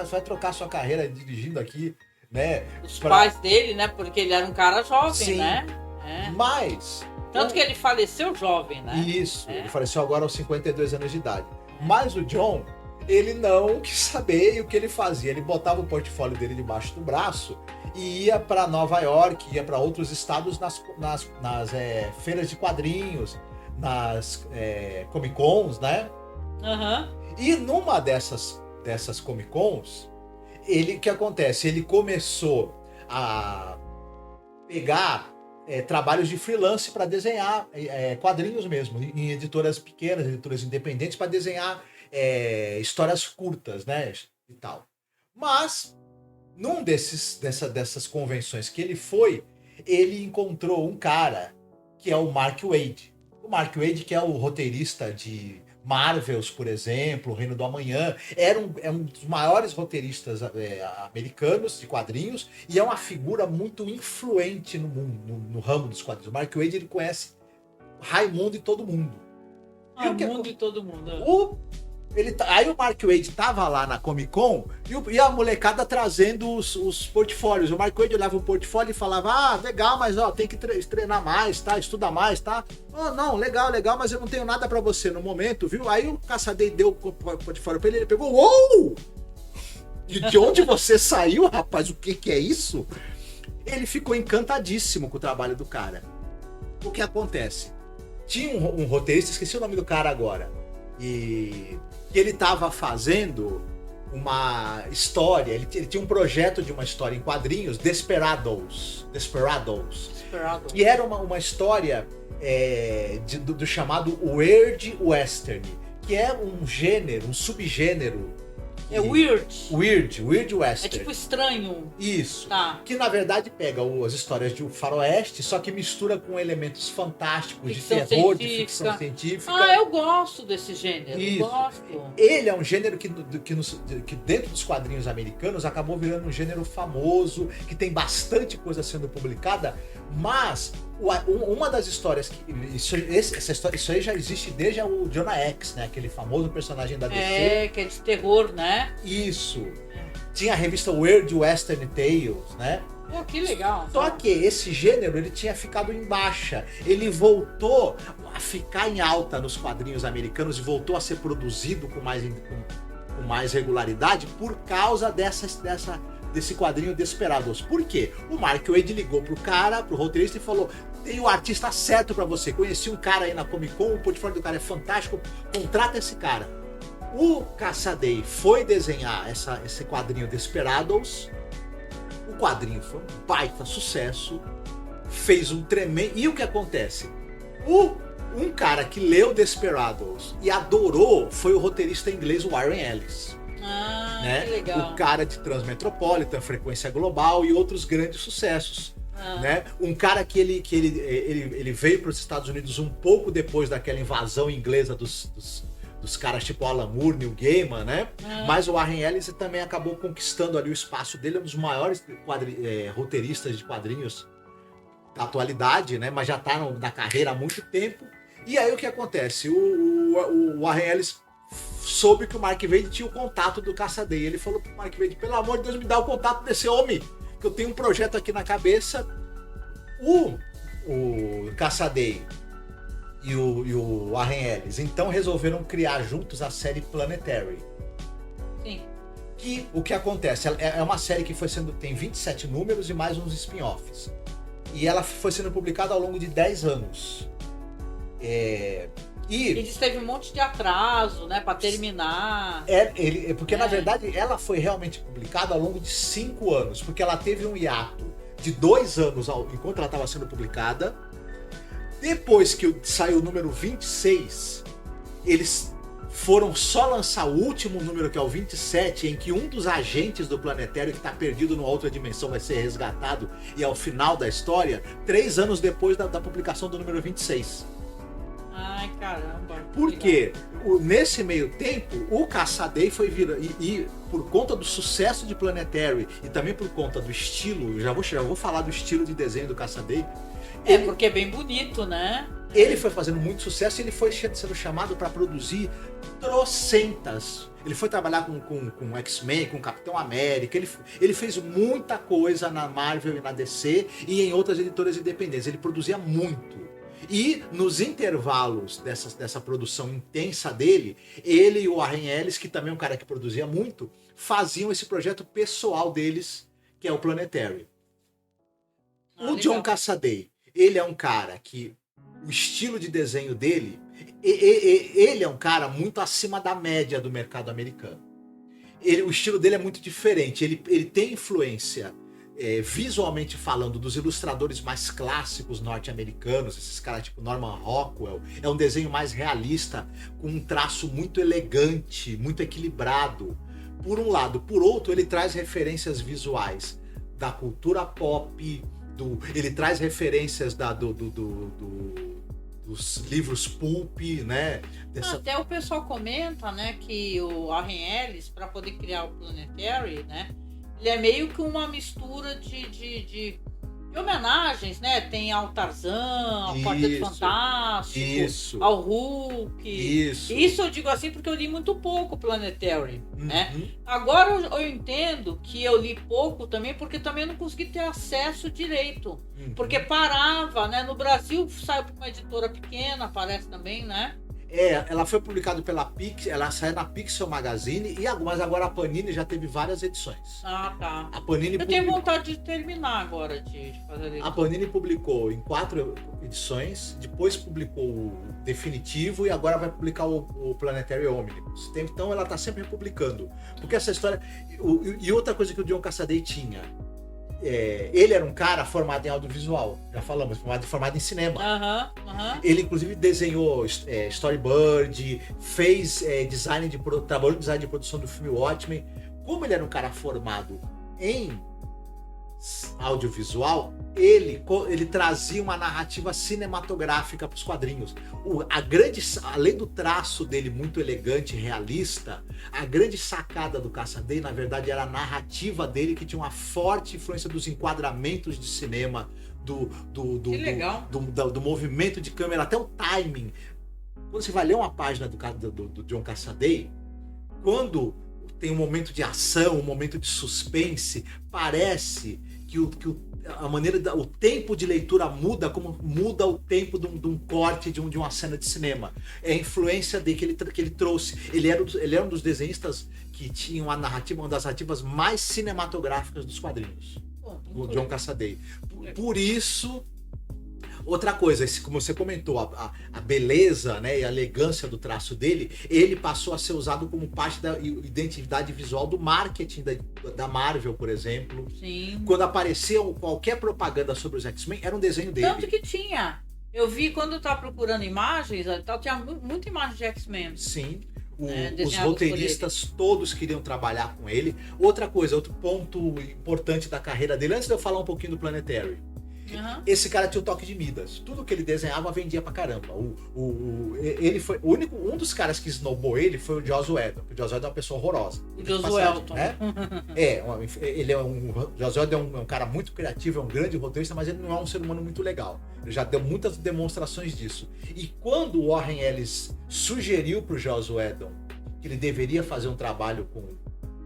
S8: vai trocar sua carreira dirigindo aqui, né?
S7: Os pais dele, né? Porque ele era um cara jovem,
S8: sim,
S7: né?
S8: Mas...
S7: Tanto que ele faleceu jovem, né?
S8: Isso, ele faleceu agora aos 52 anos de idade. Mas o John, ele não quis saber, e o que ele fazia? Ele botava o portfólio dele debaixo do braço e ia para Nova York, ia para outros estados nas feiras de quadrinhos, nas Comic Cons, né? E numa dessas Comic Cons, o que acontece? Ele começou a pegar trabalhos de freelance para desenhar quadrinhos mesmo, em editoras pequenas, editoras independentes, para desenhar histórias curtas, né? E tal. Mas Num dessas convenções que ele foi, ele encontrou um cara que é o Mark Waid. O Mark Waid, que é o roteirista de Marvels, por exemplo, O Reino do Amanhã, é um dos maiores roteiristas americanos de quadrinhos e é uma figura muito influente no mundo, no ramo dos quadrinhos. O Mark Waid, ele conhece Raimundo e todo mundo.
S7: Raimundo e todo mundo.
S8: Aí o Mark Waid tava lá na Comic Con e a molecada trazendo os portfólios. O Mark Waid olhava o portfólio e falava: legal, mas tem que treinar mais, tá? Estuda mais, tá? Não, legal, mas eu não tenho nada pra você no momento, viu? Aí o Cassaday deu o portfólio pra ele pegou: uou! De onde você saiu, rapaz? O que é isso? Ele ficou encantadíssimo com o trabalho do cara. O que acontece? Tinha um roteirista, esqueci o nome do cara agora, e ele estava fazendo uma história, ele tinha um projeto de uma história em quadrinhos, Desperados, que era uma história do chamado Weird Western, que é um gênero, um subgênero.
S7: É Weird
S8: Western.
S7: É tipo estranho.
S8: Isso.
S7: Tá.
S8: Que na verdade pega as histórias de um faroeste, só que mistura com elementos fantásticos,
S7: Ficção
S8: de terror,
S7: científica.
S8: de ficção científica.
S7: Eu gosto desse gênero.
S8: Isso.
S7: Eu gosto.
S8: Ele é um gênero que dentro dos quadrinhos americanos acabou virando um gênero famoso, que tem bastante coisa sendo publicada, mas uma das histórias que isso aí já existe desde o Jonah Hex, né? Aquele famoso personagem da DC.
S7: Que é de terror, né?
S8: Isso. Tinha a revista Weird Western Tales, né?
S7: Pô, que legal.
S8: Só que esse gênero ele tinha ficado em baixa. Ele voltou a ficar em alta nos quadrinhos americanos e voltou a ser produzido com mais regularidade por causa desse quadrinho Desperados. Por quê? O Mark Waid ligou pro roteirista e falou: tem o artista certo pra você. Conheci um cara aí na Comic Con, o portfólio do cara é fantástico, contrata esse cara. O Cassaday foi desenhar esse quadrinho Desperados. O quadrinho foi um baita sucesso, fez um tremendo... E o que acontece? Um cara que leu Desperados e adorou foi o roteirista inglês Warren Ellis. Né?
S7: Que legal.
S8: O cara de Transmetropolitan, Frequência Global e outros grandes sucessos. Né? Um cara que ele veio para os Estados Unidos um pouco depois daquela invasão inglesa dos caras tipo Alan Moore, Neil Gaiman, né? Mas o Warren Ellis também acabou conquistando ali o espaço dele, é um dos maiores roteiristas de quadrinhos da atualidade, né? Mas já tá na carreira há muito tempo. E aí o que acontece? O Warren Ellis soube que o Mark Waid tinha o contato do Cassaday. Ele falou pro Mark Waid: pelo amor de Deus, me dá o contato desse homem, que eu tenho um projeto aqui na cabeça. O Cassaday e o Warren Ellis então resolveram criar juntos a série Planetary.
S7: Sim.
S8: Que o que acontece? É uma série que tem 27 números e mais uns spin-offs. E ela foi sendo publicada ao longo de 10 anos.
S7: Eles teve um monte de atraso, né, pra terminar.
S8: Porque na verdade ela foi realmente publicada ao longo de 5 anos, porque ela teve um hiato de 2 anos enquanto ela estava sendo publicada. Depois que saiu o número 26, eles foram só lançar o último número, que é o 27, em que um dos agentes do Planetário que está perdido numa outra dimensão vai ser resgatado, e é o final da história, 3 anos depois da publicação do número 26.
S7: Ai, caramba.
S8: Por quê? Nesse meio tempo, o Cassaday foi virando... E por conta do sucesso de Planetary e também por conta do estilo, já vou falar do estilo de desenho do Cassaday.
S7: Porque é bem bonito, né?
S8: Ele foi fazendo muito sucesso e ele foi sendo chamado para produzir trocentas. Ele foi trabalhar com X-Men, com Capitão América. Ele fez muita coisa na Marvel e na DC e em outras editoras independentes. Ele produzia muito. E nos intervalos dessa produção intensa dele, ele e o Warren Ellis, que também é um cara que produzia muito, faziam esse projeto pessoal deles, que é o Planetary. O John Cassaday, ele é um cara que o estilo de desenho dele, ele é um cara muito acima da média do mercado americano. O estilo dele é muito diferente, ele tem influência, visualmente falando, dos ilustradores mais clássicos norte-americanos, esses caras tipo Norman Rockwell. É um desenho mais realista, com um traço muito elegante, muito equilibrado. por um lado. Por outro, ele traz referências visuais da cultura pop, ele traz referências dos livros pulp, né?
S7: Até o pessoal comenta, né, que o Warren Ellis, para poder criar o Planetary, né, ele é meio que uma mistura de homenagens, né? Tem ao Tarzan, ao Quarteto Fantástico, ao Hulk. Isso eu digo assim porque eu li muito pouco Planetary, né? Agora eu entendo que eu li pouco também porque também não consegui ter acesso direito. Porque parava, né? No Brasil saiu para uma editora pequena, parece também, né?
S8: Ela foi publicada pela Pixel, ela saiu na Pixel Magazine, mas agora a Panini já teve várias edições.
S7: Ah, tá.
S8: A Panini
S7: tenho vontade de terminar agora de fazer isso.
S8: A Panini publicou em 4 edições, depois publicou o definitivo e agora vai publicar o Planetary Omnibus. Então ela está sempre republicando. Porque essa história... E outra coisa que o John Cassaday tinha... ele era um cara formado em audiovisual, já falamos, formado em cinema. Ele inclusive desenhou storyboard, fez trabalhou em design de produção do filme Watchmen. Como ele era um cara formado em audiovisual, ele trazia uma narrativa cinematográfica para os quadrinhos. Além do traço dele muito elegante e realista, a grande sacada do Cassaday, na verdade, era a narrativa dele, que tinha uma forte influência dos enquadramentos de cinema, do movimento de câmera, até o timing. Quando você vai ler uma página do John Cassaday, quando tem um momento de ação, um momento de suspense, parece que o tempo de leitura muda, como muda o tempo de um corte de uma cena de cinema. É a influência dele que ele trouxe. Ele era um dos desenhistas que tinha uma das narrativas mais cinematográficas dos quadrinhos. O John Cassaday. Por isso... Outra coisa, como você comentou, a beleza, né, e a elegância do traço dele, ele passou a ser usado como parte da identidade visual do marketing da Marvel, por exemplo.
S7: Sim.
S8: Quando apareceu qualquer propaganda sobre os X-Men, era um desenho dele.
S7: Tanto que tinha. Eu vi quando eu tava procurando imagens, tinha muita imagem de X-Men.
S8: Sim. Os roteiristas todos queriam trabalhar com ele. Outra coisa, outro ponto importante da carreira dele, antes de eu falar um pouquinho do Planetary. Esse cara tinha o toque de Midas. Tudo que ele desenhava vendia pra caramba. Ele foi um dos caras que snowbou ele foi o Joss Whedon. O Joss Whedon é uma pessoa horrorosa.
S7: O Joss Whedon,
S8: né? Joss Whedon é um cara muito criativo, é um grande roteirista, mas ele não é um ser humano muito legal. Ele já deu muitas demonstrações disso. E quando o Warren Ellis sugeriu pro Joss Whedon que ele deveria fazer um trabalho com o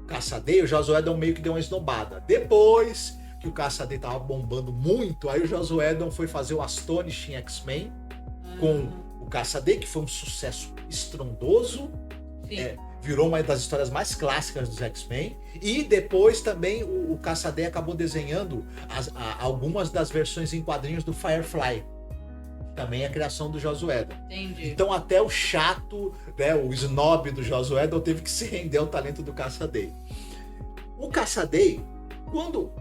S8: Cassaday, o Joss Whedon meio que deu uma esnobada. Depois que o Cassaday tava bombando muito, aí o Joss Whedon foi fazer o Astonishing X-Men com o Cassaday, que foi um sucesso estrondoso, virou uma das histórias mais clássicas dos X-Men, e depois também o Cassaday acabou desenhando algumas das versões em quadrinhos do Firefly, também a criação do Joss Whedon.
S7: Entendi.
S8: Então até o chato, né, o snob do Joss Whedon teve que se render ao talento do Cassaday. O Cassaday, quando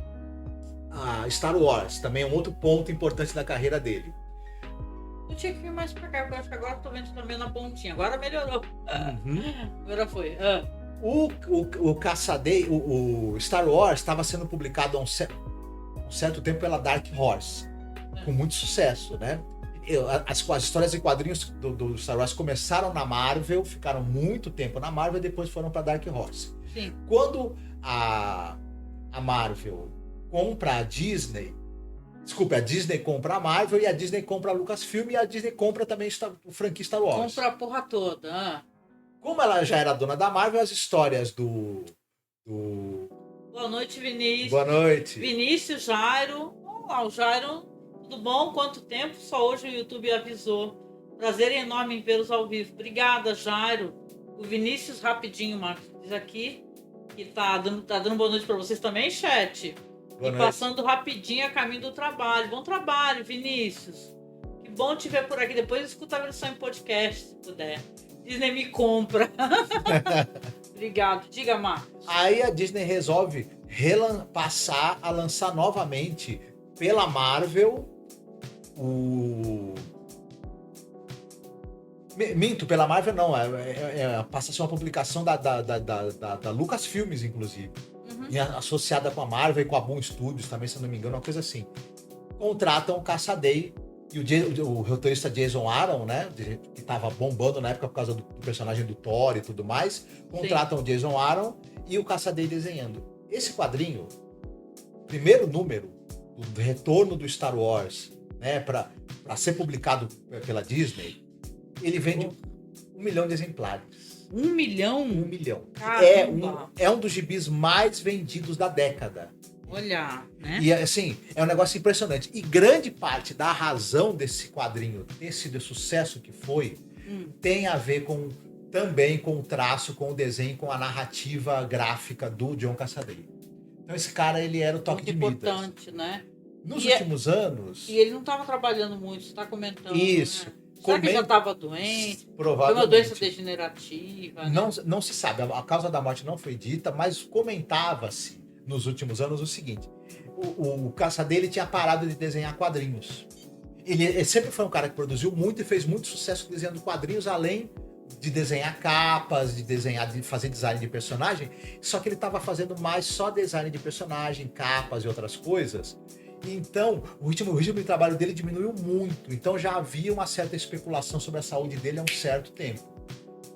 S8: Star Wars, também é um outro ponto importante da carreira dele.
S7: Eu tinha que vir mais pra cá, porque eu acho que agora eu tô vendo também na pontinha. Agora melhorou. Agora foi.
S8: O Cassaday, o Star Wars estava sendo publicado há um certo tempo pela Dark Horse, com muito sucesso, né? As histórias e quadrinhos do Star Wars começaram na Marvel, ficaram muito tempo na Marvel e depois foram pra Dark Horse.
S7: Sim.
S8: Quando a Marvel compra a Disney, a Disney compra a Marvel e a Disney compra a Lucasfilm e a Disney compra também o franquia Star Wars.
S7: Compra a porra toda.
S8: Como ela já era dona da Marvel, as histórias do...
S7: Boa noite, Vinícius.
S8: Boa noite.
S7: Vinícius, Jairo. Olá, o Jairo. Tudo bom? Quanto tempo? Só hoje o YouTube avisou. Prazer enorme em vê-los ao vivo. Obrigada, Jairo. O Vinícius, rapidinho, Marcos, diz aqui que tá dando boa noite para vocês também, chat.
S8: Boa
S7: noite. Passando rapidinho a caminho do trabalho. Bom trabalho, Vinícius. Que bom te ver por aqui. Depois escuta a versão em podcast, se puder. Disney me compra. Obrigado. Diga, Marcos.
S8: Aí a Disney resolve passar a lançar novamente pela Marvel Minto, pela Marvel não. Passa a ser uma publicação da Lucasfilmes, inclusive. E associada com a Marvel e com a Boom Studios também, se eu não me engano, uma coisa assim. Contratam o Caçadei e o roteirista Jason Aaron, né? Que tava bombando na época por causa do personagem do Thor e tudo mais. Contratam o Jason Aaron e o Caçadei desenhando. Esse quadrinho, primeiro número do retorno do Star Wars, né? Pra ser publicado pela Disney, ele vende 1 milhão de exemplares.
S7: 1 milhão?
S8: 1 milhão.
S7: Caramba.
S8: É um dos gibis mais vendidos da década.
S7: Olha, né?
S8: E assim, é um negócio impressionante. E grande parte da razão desse quadrinho ter sido o sucesso que foi, tem a ver também com o traço, com o desenho, com a narrativa gráfica do John Cassaday. Então esse cara, ele era o toque de Midas.
S7: Importante, né?
S8: Nos últimos anos...
S7: E ele não estava trabalhando muito, você está comentando.
S8: Isso.
S7: Né? Será que ele já estava doente?
S8: Provavelmente.
S7: Foi uma doença degenerativa, né?
S8: Não se sabe, a causa da morte não foi dita, mas comentava-se nos últimos anos o seguinte: o Cassaday, ele tinha parado de desenhar quadrinhos. Ele sempre foi um cara que produziu muito e fez muito sucesso desenhando quadrinhos, além de desenhar capas, de fazer design de personagem, só que ele estava fazendo mais só design de personagem, capas e outras coisas. Então, o ritmo de trabalho dele diminuiu muito. Então já havia uma certa especulação sobre a saúde dele há um certo tempo.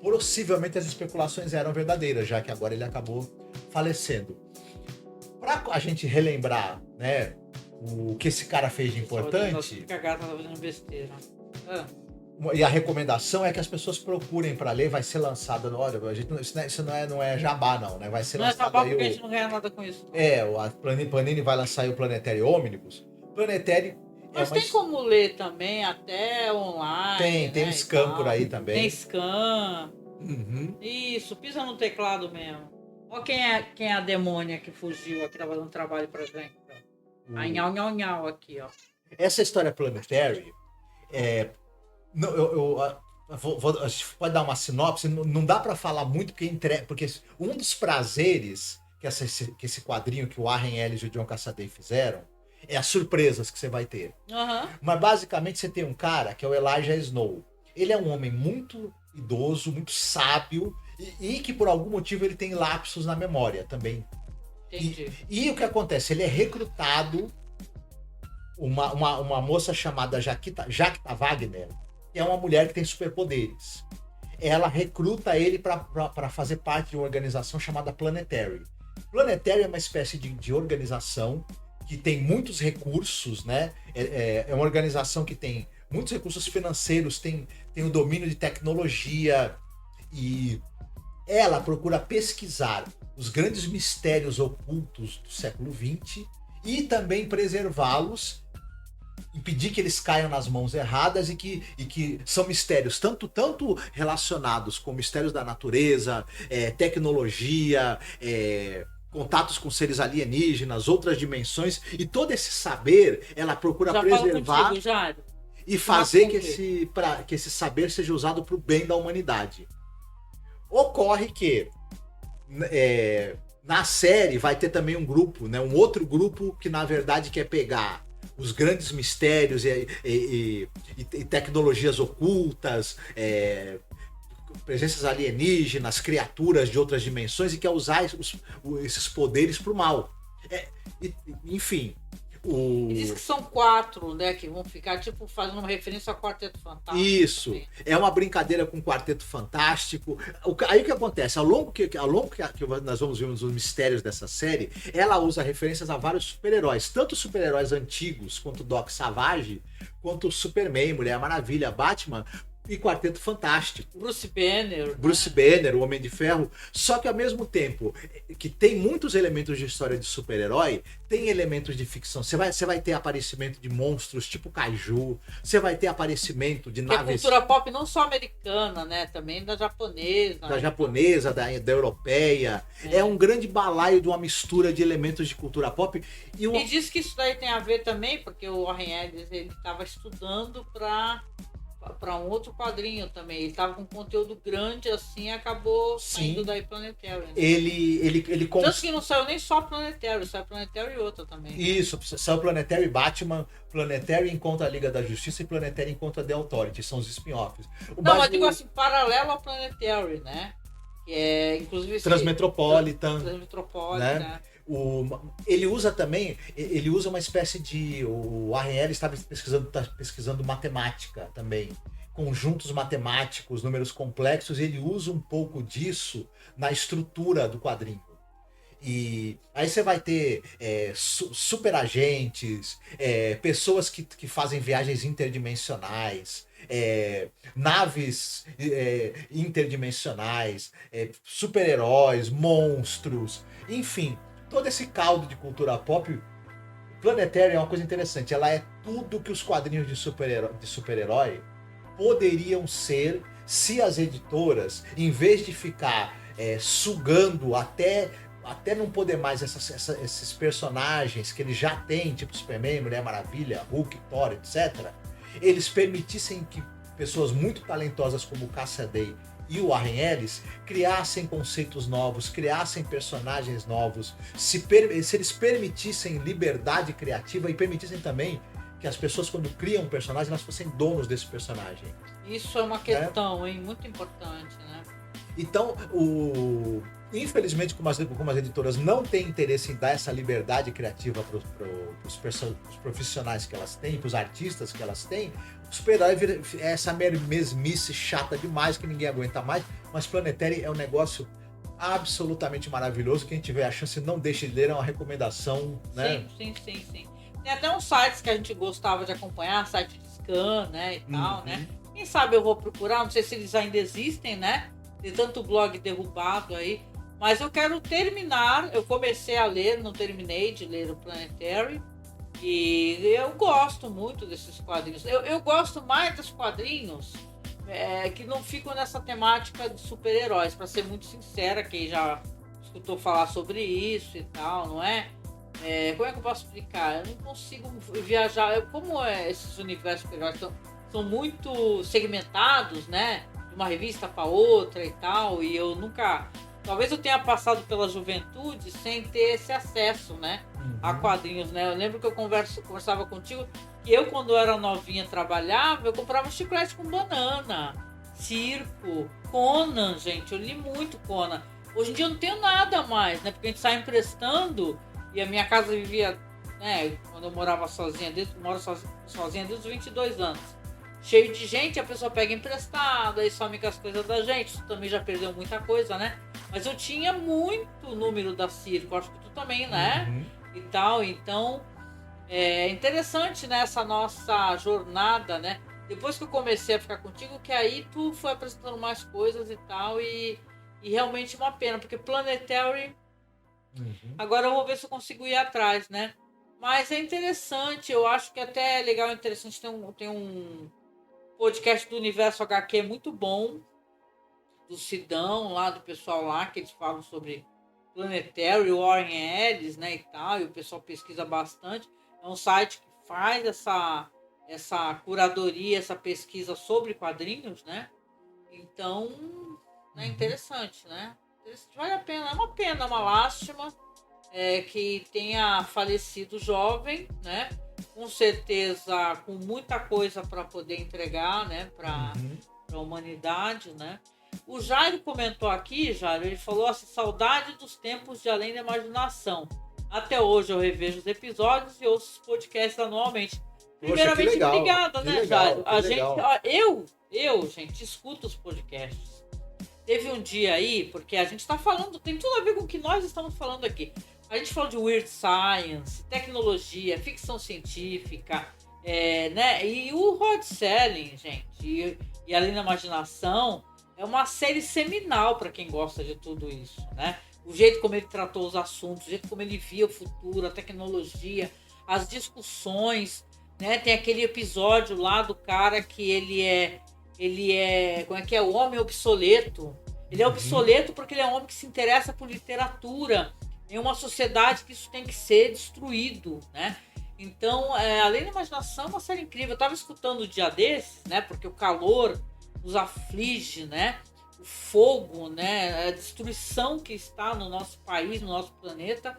S8: Possivelmente as especulações eram verdadeiras, já que agora ele acabou falecendo. Para a gente relembrar, né, o que esse cara fez de importante... E a recomendação é que as pessoas procurem para ler, vai ser lançado... Olha, isso não é jabá, não, né? Vai ser
S7: não
S8: lançado
S7: é jabá
S8: aí
S7: porque a gente não ganha nada com isso.
S8: A Panini vai lançar aí o Planetário Omnibus. Planetário...
S7: Mas tem como ler também, até online.
S8: Tem um scan por aí também.
S7: Tem scan. Isso, pisa no teclado mesmo. Olha quem é a demônia que fugiu aqui, tava dando trabalho pra gente. A nhau aqui, ó.
S8: Essa história Planetary, a gente pode dar uma sinopse, não dá pra falar muito, porque um dos prazeres que esse quadrinho que o Warren Ellis e o John Cassaday fizeram é as surpresas que você vai ter. Mas basicamente você tem um cara que é o Elijah Snow. Ele é um homem muito idoso, muito sábio, e que por algum motivo ele tem lapsos na memória também. E o que acontece? Ele é recrutado, uma moça chamada Jacta Wagner, que é uma mulher que tem superpoderes. Ela recruta ele para fazer parte de uma organização chamada Planetary. Planetary é uma espécie de organização que tem muitos recursos, né? É uma organização que tem muitos recursos financeiros, tem o domínio de tecnologia, e ela procura pesquisar os grandes mistérios ocultos do século XX e também preservá-los, impedir que eles caiam nas mãos erradas, e que são mistérios tanto relacionados com mistérios da natureza, tecnologia, contatos com seres alienígenas, outras dimensões, e todo esse saber ela procura preservar e fazer que esse saber seja usado para o bem da humanidade. Ocorre que na série vai ter também um grupo, né, um outro grupo que na verdade quer pegar os grandes mistérios e tecnologias ocultas, presenças alienígenas, criaturas de outras dimensões, e quer usar esses poderes para o mal. Enfim.
S7: E diz que são 4, né, que vão ficar tipo fazendo uma referência ao Quarteto Fantástico.
S8: Isso, também. É uma brincadeira com o Quarteto Fantástico. Aí o que acontece? Ao longo que nós vamos ver os mistérios dessa série, ela usa referências a vários super-heróis, tanto super-heróis antigos quanto Doc Savage, quanto Superman, Mulher Maravilha, Batman e Quarteto Fantástico.
S7: Bruce Banner,
S8: o Homem de Ferro. Só que ao mesmo tempo que tem muitos elementos de história de super-herói, tem elementos de ficção. Você vai ter aparecimento de monstros tipo Kaiju, você vai ter aparecimento de naves...
S7: É cultura pop não só americana, né? Também da japonesa.
S8: Da japonesa, da europeia. É um grande balaio de uma mistura de elementos de cultura pop.
S7: E diz que isso daí tem a ver também, porque o Warren Ellis, ele estava estudando para para um outro quadrinho também. Ele tava com conteúdo grande assim, acabou saindo
S8: Sim.
S7: daí Planetary. Né?
S8: Ele
S7: Tanto que não saiu nem só Planetary, saiu Planetary e outra também.
S8: Isso, saiu Planetary Batman, Planetary Encontra a Liga da Justiça e Planetary Encontra The Authority, são os spin-offs.
S7: Não, mas digo assim, paralelo ao Planetary, né? Que é, inclusive...
S8: Transmetropolitan,
S7: Transmetropolitan,
S8: né? Ele usa uma espécie de... O Warren Ellis está pesquisando matemática também. Conjuntos matemáticos, números complexos, ele usa um pouco disso na estrutura do quadrinho. E aí você vai ter super agentes, pessoas que fazem viagens interdimensionais, naves interdimensionais, super-heróis, monstros, enfim, todo esse caldo de cultura pop. Planetary é uma coisa interessante, ela é tudo que os quadrinhos de super-herói poderiam ser se as editoras, em vez de ficar sugando até não poder mais esses personagens que eles já têm, tipo Superman, Mulher Maravilha, Hulk, Thor, etc., eles permitissem que pessoas muito talentosas como Cassia Day e o Warren Ellis criassem conceitos novos, criassem personagens novos, se eles permitissem liberdade criativa e permitissem também que as pessoas, quando criam um personagem, elas fossem donos desse personagem.
S7: Isso é uma questão, hein? Muito importante, né?
S8: Então, infelizmente, como as editoras não têm interesse em dar essa liberdade criativa para os profissionais que elas têm, para os artistas que elas têm, o super-herói é essa mesmice chata demais que ninguém aguenta mais, mas Planetary é um negócio absolutamente maravilhoso. Quem tiver a chance, não deixe de ler, é uma recomendação, né?
S7: Sim. Tem até uns sites que a gente gostava de acompanhar, site de scan, né, e tal, né? Quem sabe eu vou procurar, não sei se eles ainda existem, né? Tem tanto blog derrubado aí. Mas eu quero terminar, eu comecei a ler, não terminei de ler o Planetary. E eu gosto muito desses quadrinhos. Eu gosto mais dos quadrinhos que não ficam nessa temática de super-heróis, para ser muito sincera, quem já escutou falar sobre isso e tal, não é? Como é que eu posso explicar? Eu não consigo viajar. Como esses universos super-heróis são muito segmentados, né? De uma revista para outra e tal, e eu nunca... Talvez eu tenha passado pela juventude sem ter esse acesso, né? A quadrinhos, né? Eu lembro que eu conversava contigo que eu, quando era novinha, trabalhava, eu comprava chiclete com banana, circo, Conan, gente. Eu li muito Conan. Hoje em dia eu não tenho nada mais, né? Porque a gente sai emprestando e a minha casa vivia, né? Quando eu morava sozinha, moro sozinha desde os 22 anos. Cheio de gente, a pessoa pega emprestado, aí some com as coisas da gente. Tu também já perdeu muita coisa, né? Mas eu tinha muito número da Circo, acho que tu também, né? E tal, então é interessante, né, essa nossa jornada, né? Depois que eu comecei a ficar contigo, que aí tu foi apresentando mais coisas e tal, e realmente uma pena, porque Planetary, agora eu vou ver se eu consigo ir atrás, né? Mas é interessante, eu acho que até é legal, interessante, tem um podcast do Universo HQ muito bom, do Sidão lá, do pessoal lá, que eles falam sobre Planetary, o Warren Ellis, né, e tal, e o pessoal pesquisa bastante. É um site que faz essa curadoria, essa pesquisa sobre quadrinhos, né? Então, é interessante, né? Vale a pena, é uma pena, uma lástima que tenha falecido jovem, né? Com certeza, com muita coisa para poder entregar, né, para a humanidade, né? O Jairo comentou aqui, Jairo, ele falou assim, saudade dos tempos de Além da Imaginação. Até hoje eu revejo os episódios e ouço os podcasts anualmente. Primeiramente,
S8: legal,
S7: obrigada, né,
S8: legal,
S7: Jairo? A gente,
S8: legal.
S7: ó, gente, escuto os podcasts. Teve um dia aí, porque a gente tá falando, tem tudo a ver com o que nós estamos falando aqui. A gente falou de weird science, tecnologia, ficção científica, né? E o Rod Serling, gente, e Além da Imaginação, é uma série seminal para quem gosta de tudo isso, né? O jeito como ele tratou os assuntos, o jeito como ele via o futuro, a tecnologia, as discussões, né? Tem aquele episódio lá do cara que ele é, como é que é? O homem obsoleto. Ele é obsoleto porque ele é um homem que se interessa por literatura em uma sociedade que isso tem que ser destruído, né? Então, Além da Imaginação é uma série incrível. Eu tava escutando o dia desses, né? Porque o calor nos aflige, né? O fogo, né? A destruição que está no nosso país, no nosso planeta.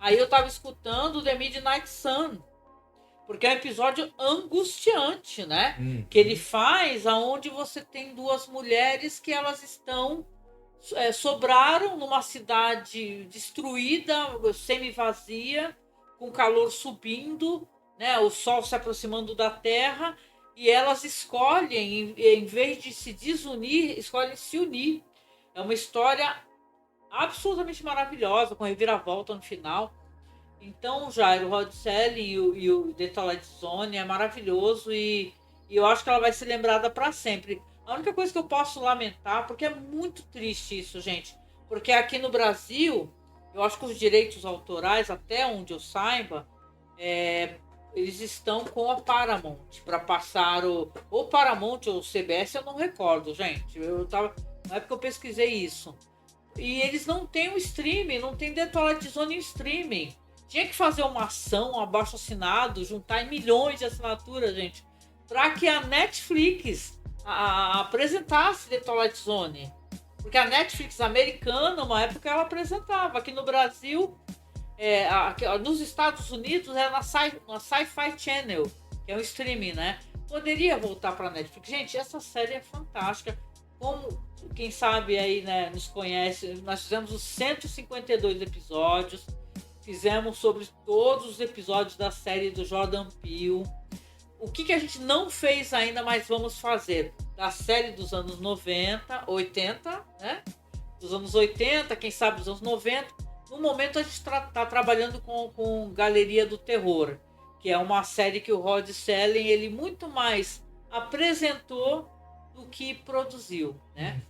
S7: Aí eu tava escutando The Midnight Sun, porque é um episódio angustiante, né? Que ele faz aonde você tem duas mulheres que elas estão... sobraram numa cidade destruída, semi-vazia, com calor subindo, né? O sol se aproximando da terra, e elas escolhem, em vez de se desunir, escolhem se unir. É uma história absolutamente maravilhosa, com reviravolta no final. Então, Jairo, o Rod Serling e o The Twilight Zone é maravilhoso, e eu acho que ela vai ser lembrada para sempre. A única coisa que eu posso lamentar, porque é muito triste isso, gente, porque aqui no Brasil, eu acho que os direitos autorais, até onde eu saiba, eles estão com a Paramount, para passar ou Paramount ou CBS, eu não recordo, gente. Na época eu pesquisei isso. E eles não têm o streaming, não tem The Twilight Zone em streaming. Tinha que fazer uma ação, um abaixo-assinado, juntar em milhões de assinaturas, gente, para que a Netflix apresentasse The Twilight Zone. Porque a Netflix americana, uma época, ela apresentava. Aqui no Brasil, nos Estados Unidos, é na Sci-Fi Channel, que é um streaming, né? Poderia voltar para a Netflix. Gente, essa série é fantástica. Como quem sabe aí, né, nos conhece, nós fizemos os 152 episódios. Fizemos sobre todos os episódios da série do Jordan Peele. O que a gente não fez ainda, mas vamos fazer? Da série dos anos 90, 80, né? Dos anos 80, quem sabe dos anos 90. No momento a gente está trabalhando com Galeria do Terror, que é uma série que o Rod Serling, ele muito mais apresentou do que produziu, né?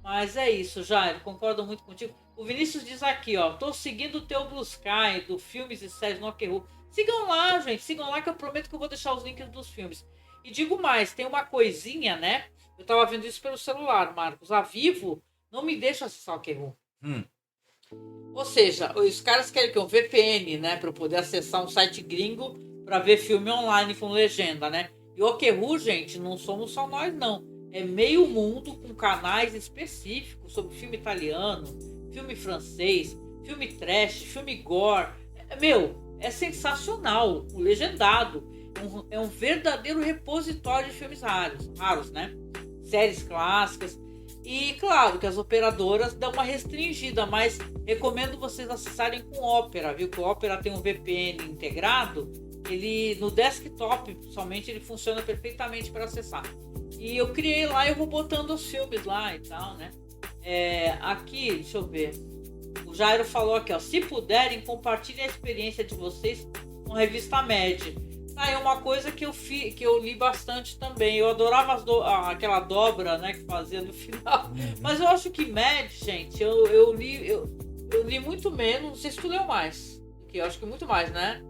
S7: Mas é isso, Jair, concordo muito contigo. O Vinícius diz aqui, ó, tô seguindo o teu Blue Sky, do filmes e séries no Okru. Sigam lá, gente, sigam lá que eu prometo que eu vou deixar os links dos filmes. E digo mais, tem uma coisinha, né? Eu tava vendo isso pelo celular, Marcos. A Vivo não me deixa acessar o Okru. Ou seja, os caras querem que eu VPN, né? Pra eu poder acessar um site gringo pra ver filme online com legenda, né? E o Okru, gente, não somos só nós, não. É meio mundo com canais específicos sobre filme italiano, filme francês, filme trash, filme gore. É sensacional, o legendado. É um verdadeiro repositório de filmes raros, né? Séries clássicas. E claro que as operadoras dão uma restringida, mas recomendo vocês acessarem com Opera, viu? Que o Opera tem um VPN integrado. Ele, no desktop, somente, ele funciona perfeitamente para acessar. E eu criei lá e eu vou botando os filmes lá e tal, né? Aqui, deixa eu ver. O Jairo falou aqui, ó. Se puderem, compartilhem a experiência de vocês com a revista Mad. Tá, é uma coisa que eu li bastante também. Eu adorava aquela dobra, né, que fazia no final. Mas eu acho que Mad, gente, eu li muito menos. Não sei se tu leu mais. Que eu acho que muito mais, né?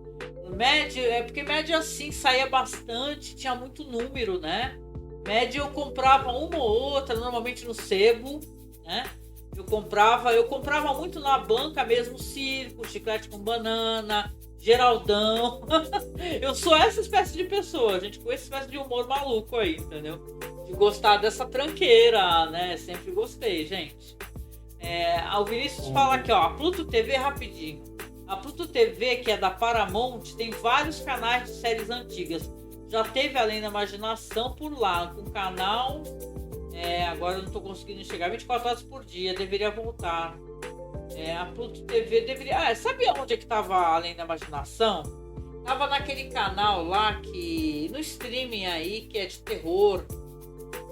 S7: Mad, porque Mad assim, saía bastante, tinha muito número, né? Mad eu comprava uma ou outra, normalmente no sebo, né? Eu comprava muito na banca mesmo, Circo, Chiclete com Banana, Geraldão. Eu sou essa espécie de pessoa, gente, com essa espécie de humor maluco aí, entendeu? De gostar dessa tranqueira, né? Sempre gostei, gente. O Vinícius fala aqui, ó, a Pluto TV, rapidinho. A Pluto TV, que é da Paramount, tem vários canais de séries antigas. Já teve Além da Imaginação por lá, com o canal... agora eu não tô conseguindo chegar 24 horas por dia, deveria voltar. A Pluto TV deveria... sabe onde é que tava Além da Imaginação? Tava naquele canal lá que... no streaming aí, que é de terror,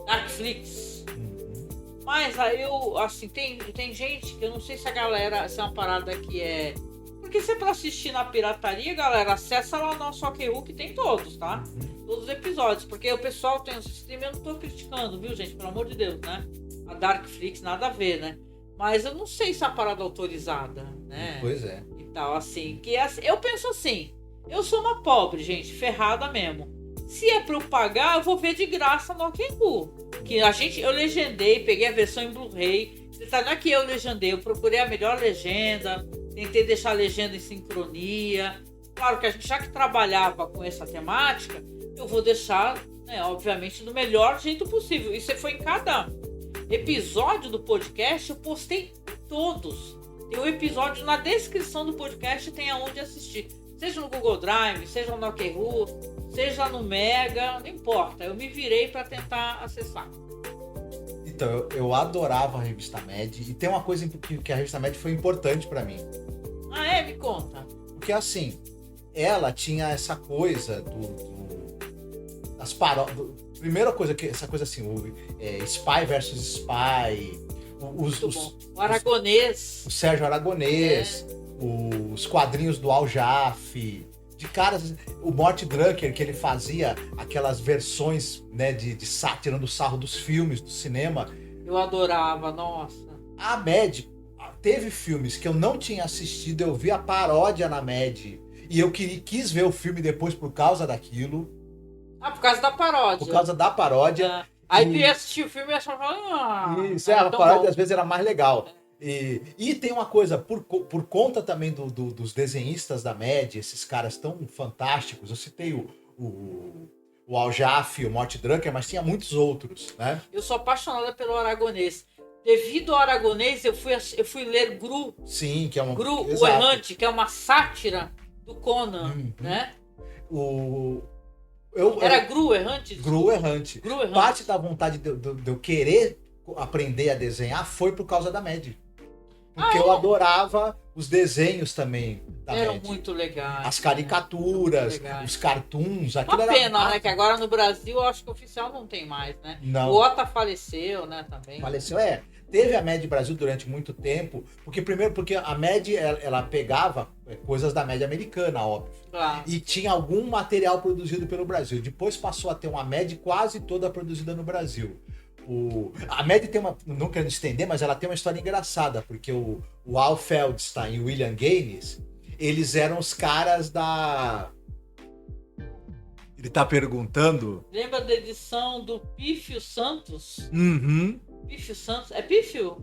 S7: Darkflix. Mas aí tem gente que eu não sei se a galera... se é uma parada que é... Porque se é pra assistir na pirataria, galera, acessa lá o nosso Okru, que tem todos, tá? Todos os episódios. Porque o pessoal tem os streams, eu não tô criticando, viu, gente? Pelo amor de Deus, né? A Darkflix, nada a ver, né? Mas eu não sei se é a parada autorizada, né?
S8: Pois é.
S7: E tal, assim. Eu penso assim, eu sou uma pobre, gente, ferrada mesmo. Se é pra eu pagar, eu vou ver de graça no Okru. Que eu legendei, peguei a versão em Blu-ray. Não é que eu legendei, eu procurei a melhor legenda. Tentei deixar a legenda em sincronia. claro que a gente, já que trabalhava com essa temática, eu vou deixar, né, obviamente, do melhor jeito possível. Isso foi em cada episódio do podcast, eu postei todos. Tem um episódio na descrição do podcast, tem aonde assistir. Seja no Google Drive, seja no Okru, seja no Mega, não importa. Eu me virei para tentar acessar.
S8: Então, eu adorava a revista Mad. E tem uma coisa que a revista Mad foi importante para mim.
S7: Ah, é? Me conta.
S8: Porque, assim, ela tinha essa coisa das paródias. Primeira coisa, essa coisa assim, Spy versus Spy.
S7: O Aragonês.
S8: O Sérgio Aragonês. Os quadrinhos do Al Jaffee, de caras, o Mort Drucker, que ele fazia aquelas versões, né, de tirando sarro dos filmes, do cinema.
S7: Eu adorava, nossa.
S8: A Mad teve filmes que eu não tinha assistido, eu vi a paródia na Mad, e eu quis ver o filme depois por causa daquilo.
S7: Ah, por causa da paródia.
S8: Por causa da paródia.
S7: Aí tu ia assistir o filme e achava...
S8: Isso, a paródia às vezes era mais legal. E tem uma coisa, por conta também dos desenhistas da Mad, esses caras tão fantásticos, eu citei o Al Jaffee, o Mort Drucker, mas tinha muitos outros, né?
S7: Eu sou apaixonada pelo Aragonês. Devido ao Aragonês, eu fui ler Gru.
S8: Sim, que é uma...
S7: Gru,
S8: Exato.
S7: o Errante, que é uma sátira do Conan, né? Era Gru Errante?
S8: Gru Errante.
S7: Gru Errante.
S8: Parte da vontade de eu querer aprender a desenhar foi por causa da Mad. Porque eu adorava os desenhos também da Mad.
S7: Eram muito legais.
S8: As caricaturas, os cartoons.
S7: Uma pena, né? Que agora no Brasil, eu acho que oficial não tem mais, né?
S8: Não.
S7: O Ota faleceu, né? Também.
S8: Faleceu, Teve a Mad Brasil durante muito tempo, porque a Mad, ela pegava coisas da Mad americana, óbvio.
S7: Claro.
S8: E tinha algum material produzido pelo Brasil. Depois passou a ter uma Mad quase toda produzida no Brasil. A Mad tem não querendo estender, mas ela tem uma história engraçada, porque o Al Feldstein e o William Gaines, eles eram os caras da... Ele tá perguntando...
S7: Lembra da edição do Pífio Santos?
S8: Uhum.
S7: Pífio Santos? É Pífio?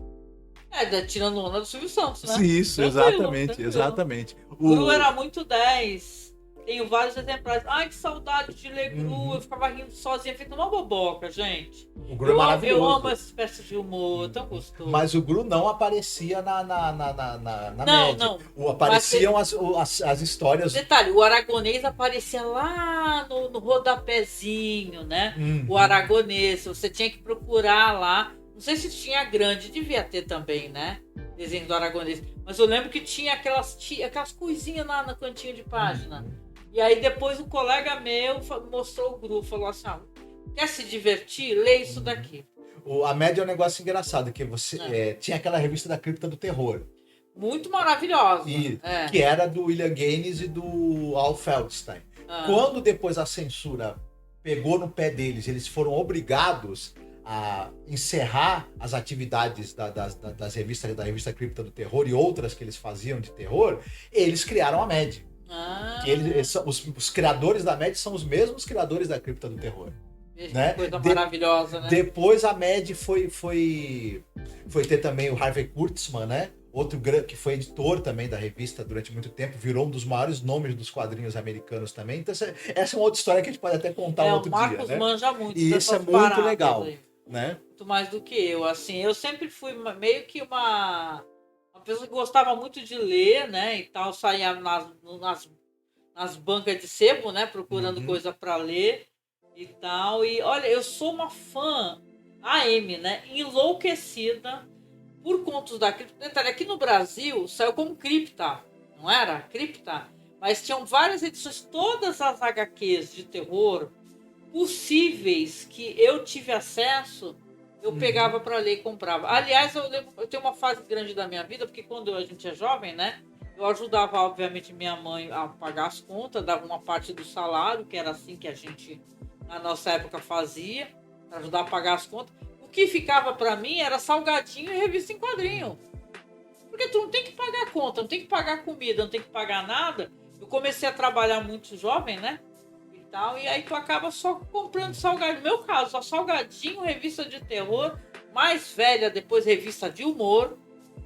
S7: Tirando onda do Silvio Santos, né?
S8: Isso,
S7: tranquilo.
S8: exatamente.
S7: O Gru era muito 10. Tenho vários exemplares. Ai, que saudade de ler Gru. Eu ficava rindo sozinha, feito uma boboca, gente.
S8: O Gru é maravilhoso.
S7: Eu amo essa espécie de humor, tão gostoso.
S8: Mas o Gru não aparecia na Mad.
S7: Não.
S8: Apareciam as histórias.
S7: Detalhe, o Aragonês aparecia lá no rodapézinho, né? O Aragonês, você tinha que procurar lá. Não sei se tinha grande, devia ter também, né? Desenho do Aragonês. Mas eu lembro que tinha aquelas coisinhas lá no cantinho de página. E aí depois um colega meu mostrou o Gru, falou assim, quer se divertir? Lê isso daqui.
S8: A Mad é um negócio engraçado, que você tinha aquela revista da Cripta do Terror.
S7: Muito maravilhosa.
S8: Que era do William Gaines e do Al Feldstein. Quando depois a censura pegou no pé deles, eles foram obrigados a encerrar as atividades das revistas, da revista Cripta do Terror e outras que eles faziam de terror, eles criaram a Mad. Os criadores da Mad são os mesmos criadores da Cripta do Terror. Né?
S7: Coisa maravilhosa, né?
S8: Depois a Mad foi ter também o Harvey Kurtzman, né? Outro que foi editor também da revista durante muito tempo, virou um dos maiores nomes dos quadrinhos americanos também. Então essa é uma outra história que a gente pode até contar um outro dia.
S7: O Marcos manja muito.
S8: E isso é muito legal, né?
S7: Muito mais do que eu, assim. Eu sempre fui meio que uma pessoa que gostava muito de ler, né? E tal, saía nas bancas de sebo, né? Procurando coisa para ler e tal. E olha, eu sou uma fã AM, né? Enlouquecida por contos da Cripta. Detalhe, aqui no Brasil saiu como Cripta, não era? Cripta. Mas tinham várias edições, todas as HQs de terror possíveis que eu tive acesso, eu pegava para ler e comprava. Aliás, eu tenho uma fase grande da minha vida, porque quando a gente é jovem, né? Eu ajudava, obviamente, minha mãe a pagar as contas, dava uma parte do salário, que era assim que a gente, na nossa época, fazia, para ajudar a pagar as contas. O que ficava para mim era salgadinho e revista em quadrinho. Porque tu não tem que pagar conta, não tem que pagar comida, não tem que pagar nada. Eu comecei a trabalhar muito jovem, né? E aí tu acaba só comprando salgadinho. No meu caso, só salgadinho, revista de terror, mais velha, depois revista de humor,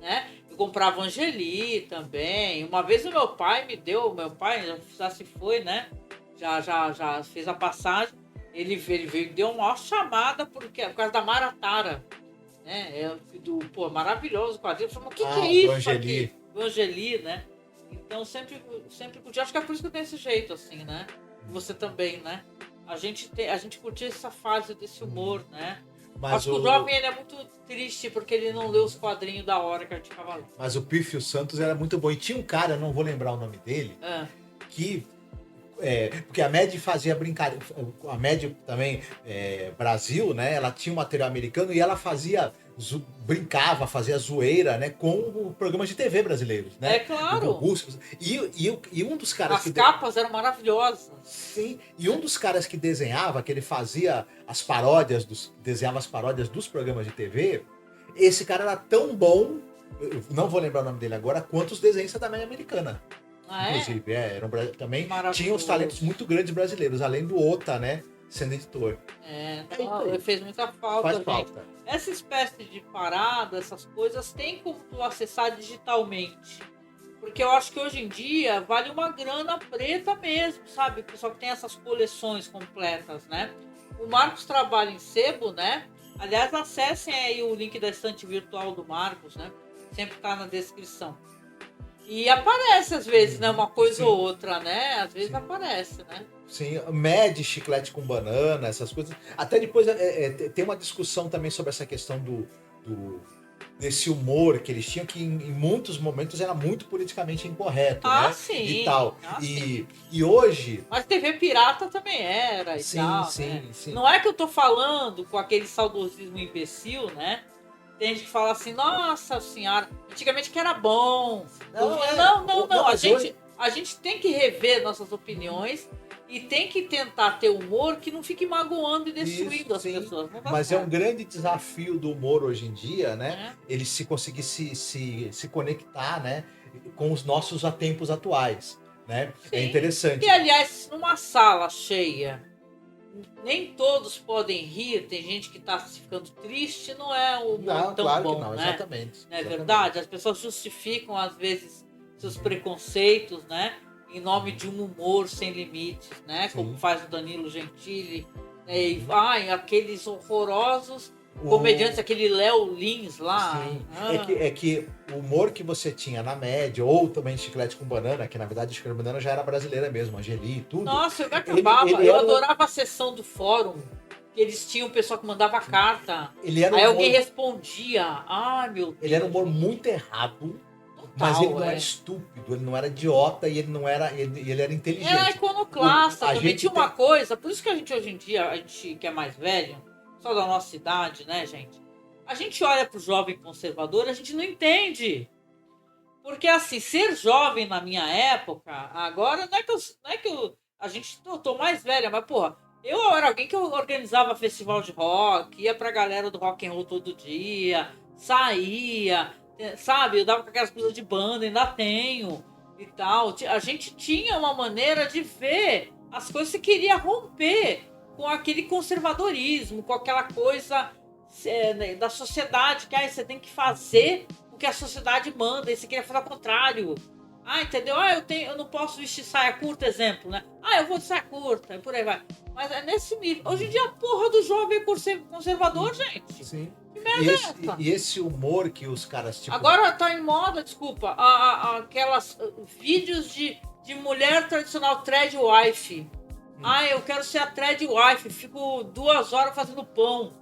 S7: né? Eu comprava Angeli também. Uma vez o meu pai já se foi, né? Já fez a passagem. Ele veio, deu uma chamada por causa da Maratara. Né? Maravilhoso o quadrinho. Falei, o que é isso
S8: Angeli.
S7: aqui? Do Angeli, né? Então sempre curti. Acho que é por isso que eu tenho esse jeito, assim, né? Você também, né? A gente curtiu essa fase desse humor, né?
S8: Mas
S7: acho que o jovem ele é muito triste porque ele não leu os quadrinhos da hora que a gente ficava lendo.
S8: Mas o Pífio Santos era muito bom. E tinha um cara, não vou lembrar o nome dele, que... porque a Mad fazia brincadeira. A Mad também, Brasil, né? Ela tinha um material americano e ela brincava, fazia zoeira, né? Com programas de TV brasileiros, né?
S7: É claro.
S8: E um dos caras
S7: As capas eram maravilhosas.
S8: Sim. E um dos caras que desenhava, que ele fazia desenhava as paródias dos programas de TV, esse cara era tão bom, eu não vou lembrar o nome dele agora, quanto os desenhos da Mad Americana. Inclusive, também tinha os talentos muito grandes brasileiros, além do Ota, né? Sendo editor.
S7: Fez muita falta,
S8: Faz
S7: gente.
S8: falta.
S7: Essa espécie de parada, essas coisas, tem como tu acessar digitalmente. Porque eu acho que hoje em dia vale uma grana preta mesmo, sabe? O pessoal que tem essas coleções completas, né? O Marcos trabalha em sebo, né? Aliás, acessem aí o link da estante virtual do Marcos, né? Sempre tá na descrição. E aparece às vezes, né? Uma coisa ou outra, né? Às vezes aparece, né?
S8: Sim, Mad, chiclete com banana, essas coisas. Até depois tem uma discussão também sobre essa questão desse humor que eles tinham, que em muitos momentos era muito politicamente incorreto, né?
S7: Sim.
S8: E tal.
S7: Sim.
S8: E hoje...
S7: Mas TV pirata também era e tal, né? Sim. Não é que eu tô falando com aquele saudosismo imbecil, né? Tem gente que fala assim, nossa senhora, antigamente que era bom. Não. A gente tem que rever nossas opiniões e tem que tentar ter humor que não fique magoando e destruindo as pessoas.
S8: Mas é um grande desafio do humor hoje em dia, né? Ele se conseguir se conectar, né? Com os nossos tempos atuais, né?
S7: Sim.
S8: É interessante.
S7: E, aliás, numa sala cheia, nem todos podem rir, tem gente que está ficando triste, não é um humor tão
S8: claro
S7: bom,
S8: que não,
S7: né?
S8: exatamente.
S7: Não é verdade? As pessoas justificam, às vezes, seus preconceitos, né? Em nome de um humor sem limites, né? Sim. Como faz o Danilo Gentili. Né? E aqueles horrorosos comediantes, aquele Léo Lins lá.
S8: Sim. É que o humor que você tinha na média, ou também Chiclete com Banana, que na verdade Chiclete com Banana já era brasileira mesmo, Angeli e tudo.
S7: Nossa, eu me acabava. Eu adorava a sessão do fórum. Que eles tinham o pessoal que mandava carta. Aí alguém respondia. Ai, meu Deus.
S8: Ele era um humor muito errado. Mas ele não era estúpido, ele não era idiota e ele era inteligente.
S7: Era iconoclasta também. Tinha uma coisa, por isso que a gente hoje em dia, a gente que é mais velho, só da nossa idade, né, gente? A gente olha pro jovem conservador, a gente não entende. Porque, assim, ser jovem na minha época, agora, eu tô mais velha, mas, porra, eu era alguém que organizava festival de rock, ia pra galera do rock and roll todo dia, saía... Sabe, eu dava com aquelas coisas de banda, ainda tenho e tal. A gente tinha uma maneira de ver as coisas que queria romper com aquele conservadorismo, com aquela coisa da sociedade, que você tem que fazer o que a sociedade manda, e você queria fazer ao contrário. Entendeu? Eu não posso vestir saia curta, exemplo, né? Eu vou de saia curta, e por aí vai. Mas é nesse nível. Hoje em dia, a porra do jovem é conservador, gente.
S8: Sim.
S7: Que merda é essa?
S8: E esse humor que os caras... Tipo...
S7: Agora tá em moda, desculpa, aquelas vídeos de mulher tradicional, thread wife. Eu quero ser a thread wife, fico 2 horas fazendo pão.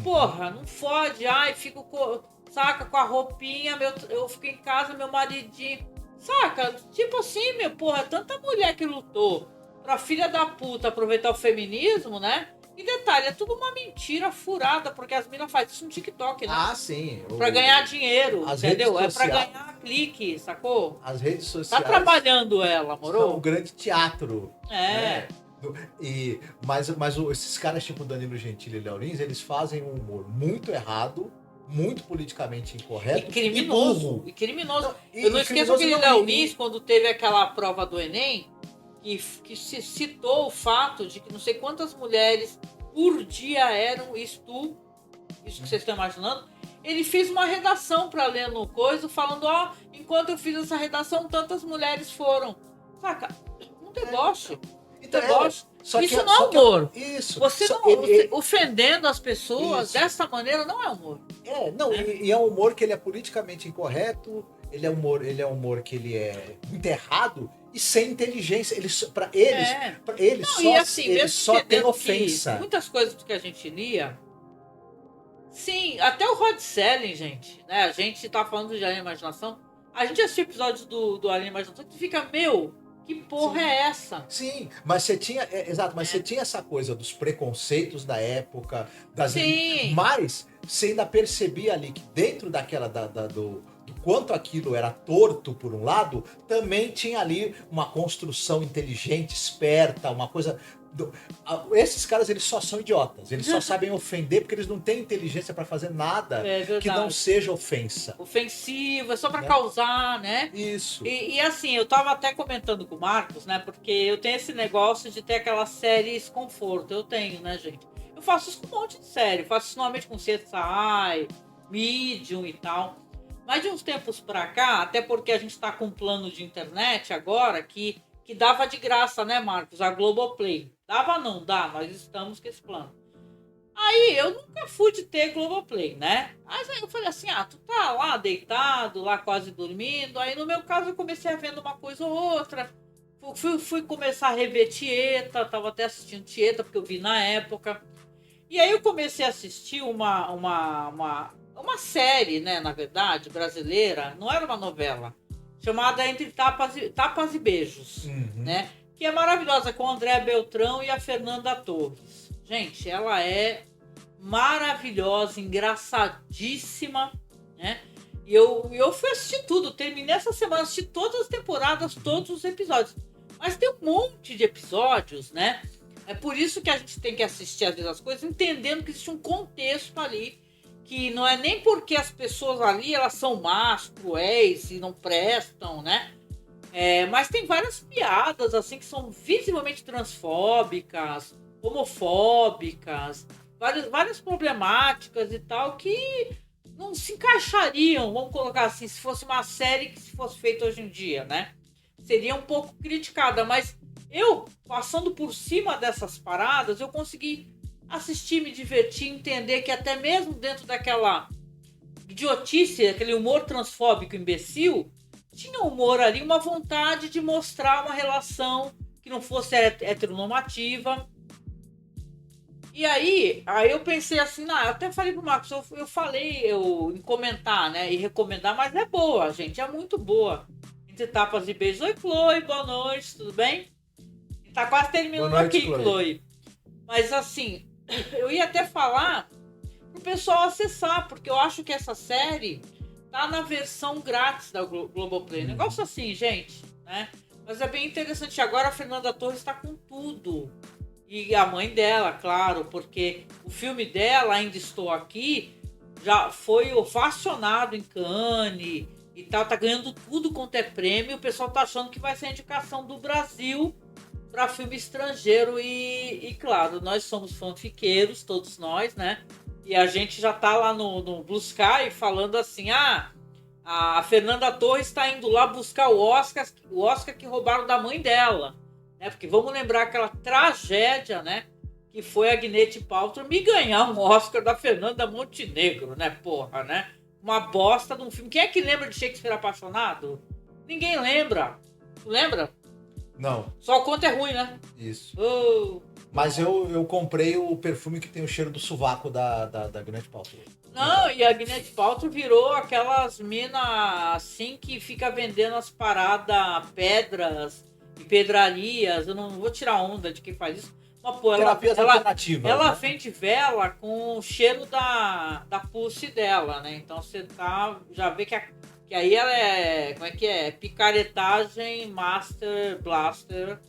S7: Porra, não fode. Fico saca, com a roupinha, eu fico em casa, meu maridinho. Saca? Tipo assim, porra, tanta mulher que lutou pra filha da puta aproveitar o feminismo, né? E detalhe, é tudo uma mentira furada, porque as minas fazem isso no TikTok, né?
S8: Sim.
S7: Pra ganhar dinheiro, entendeu? É pra ganhar clique, sacou?
S8: As redes sociais...
S7: Tá trabalhando ela, moro?
S8: É um grande teatro. Né? Mas esses caras tipo Danilo Gentili e Léo Lins, eles fazem um humor muito errado, muito politicamente incorreto
S7: e criminoso. Eu não esqueço aquele Léo Lins, quando teve aquela prova do Enem, que se citou o fato de que não sei quantas mulheres por dia eram isso que vocês estão imaginando, ele fez uma redação para ler no coisa, falando, ó, enquanto eu fiz essa redação, tantas mulheres foram. Saca? Um deboche. Deboche. Isso não é humor.
S8: Isso.
S7: Você não, ofendendo as pessoas dessa maneira não é humor.
S8: E é um humor que ele é politicamente incorreto, ele é um humor que ele é muito errado e sem inteligência. Pra eles só tem ofensa.
S7: Muitas coisas que a gente lia. Sim, até o Rod Serling, gente, né? A gente tá falando de Alien Imaginação. A gente assistiu episódios do Alien Imaginação que fica, que porra é essa?
S8: Sim, mas você tinha, você tinha essa coisa dos preconceitos da época, mas você ainda percebia ali que dentro daquela do quanto aquilo era torto por um lado, também tinha ali uma construção inteligente, esperta, uma coisa. Esses caras, eles só são idiotas, eles só sabem ofender porque eles não têm inteligência para fazer nada que não seja ofensa.
S7: Ofensivo, é só para causar, né?
S8: Isso.
S7: E assim, eu tava até comentando com o Marcos, né? Porque eu tenho esse negócio de ter aquelas séries conforto, eu tenho, né, gente? Eu faço isso com um monte de série, faço isso normalmente com CSI, Medium e tal. Mas de uns tempos pra cá, até porque a gente tá com um plano de internet agora que dava de graça, né, Marcos? A Globoplay. Dava não, dá, nós estamos com esse plano. Aí, eu nunca fui de ter Globoplay, né? Mas aí eu falei assim, tu tá lá deitado, lá quase dormindo. Aí no meu caso eu comecei a vendo uma coisa ou outra. Fui começar a rever Tieta, tava até assistindo Tieta, porque eu vi na época. E aí eu comecei a assistir uma série, né, na verdade, brasileira, não era uma novela, chamada Entre Tapas e Beijos, né? Que é maravilhosa, com a Andréa Beltrão e a Fernanda Torres. Gente, ela é maravilhosa, engraçadíssima, né? E eu fui assistir tudo, terminei essa semana, assisti todas as temporadas, todos os episódios. Mas tem um monte de episódios, né? É por isso que a gente tem que assistir às vezes as coisas, entendendo que existe um contexto ali, que não é nem porque as pessoas ali elas são más, cruéis e não prestam, né? Mas tem várias piadas assim que são visivelmente transfóbicas, homofóbicas, várias problemáticas e tal que não se encaixariam, vamos colocar assim, se fosse uma série que se fosse feita hoje em dia, né? Seria um pouco criticada, mas eu, passando por cima dessas paradas, eu consegui assistir, me divertir, entender que até mesmo dentro daquela idiotice, aquele humor transfóbico imbecil, tinha humor ali, uma vontade de mostrar uma relação que não fosse heteronormativa. E aí eu pensei assim, eu até falei pro Marcos, eu falei em comentar, né, e recomendar, mas é boa, gente, é muito boa. Entre Tapas e Beijos. Oi, Chloe, boa noite, tudo bem? Tá quase terminando aqui, Chloe. Mas assim, eu ia até falar pro pessoal acessar, porque eu acho que essa série tá na versão grátis da Globoplay. Negócio assim, gente, né? Mas é bem interessante. Agora a Fernanda Torres tá com tudo. E a mãe dela, claro, porque o filme dela, Ainda Estou Aqui, já foi ovacionado em Cannes e tal, tá ganhando tudo quanto é prêmio. O pessoal tá achando que vai ser a indicação do Brasil para filme estrangeiro e claro, nós somos fanfiqueiros, todos nós, né? E a gente já tá lá no Blue Sky falando assim, a Fernanda Torres está indo lá buscar o Oscar que roubaram da mãe dela, né? Porque vamos lembrar aquela tragédia, né? Que foi a Gwyneth Paltrow me ganhar um Oscar da Fernanda Montenegro, né? Porra, né? Uma bosta de um filme. Quem é que lembra de Shakespeare Apaixonado? Ninguém lembra. Tu lembra?
S8: Não.
S7: Só o conto é ruim, né?
S8: Isso. Mas eu comprei o perfume que tem o cheiro do sovaco da Gwyneth Paltrow.
S7: Não, e a Gwyneth Paltrow virou aquelas minas assim que fica vendendo as paradas, pedras e pedrarias. Eu não vou tirar onda de quem faz isso. Mas, pô, ela vende vela com o cheiro da pulse dela, né? Então você já vê que aí ela é, como é que é? Picaretagem, Master Blaster,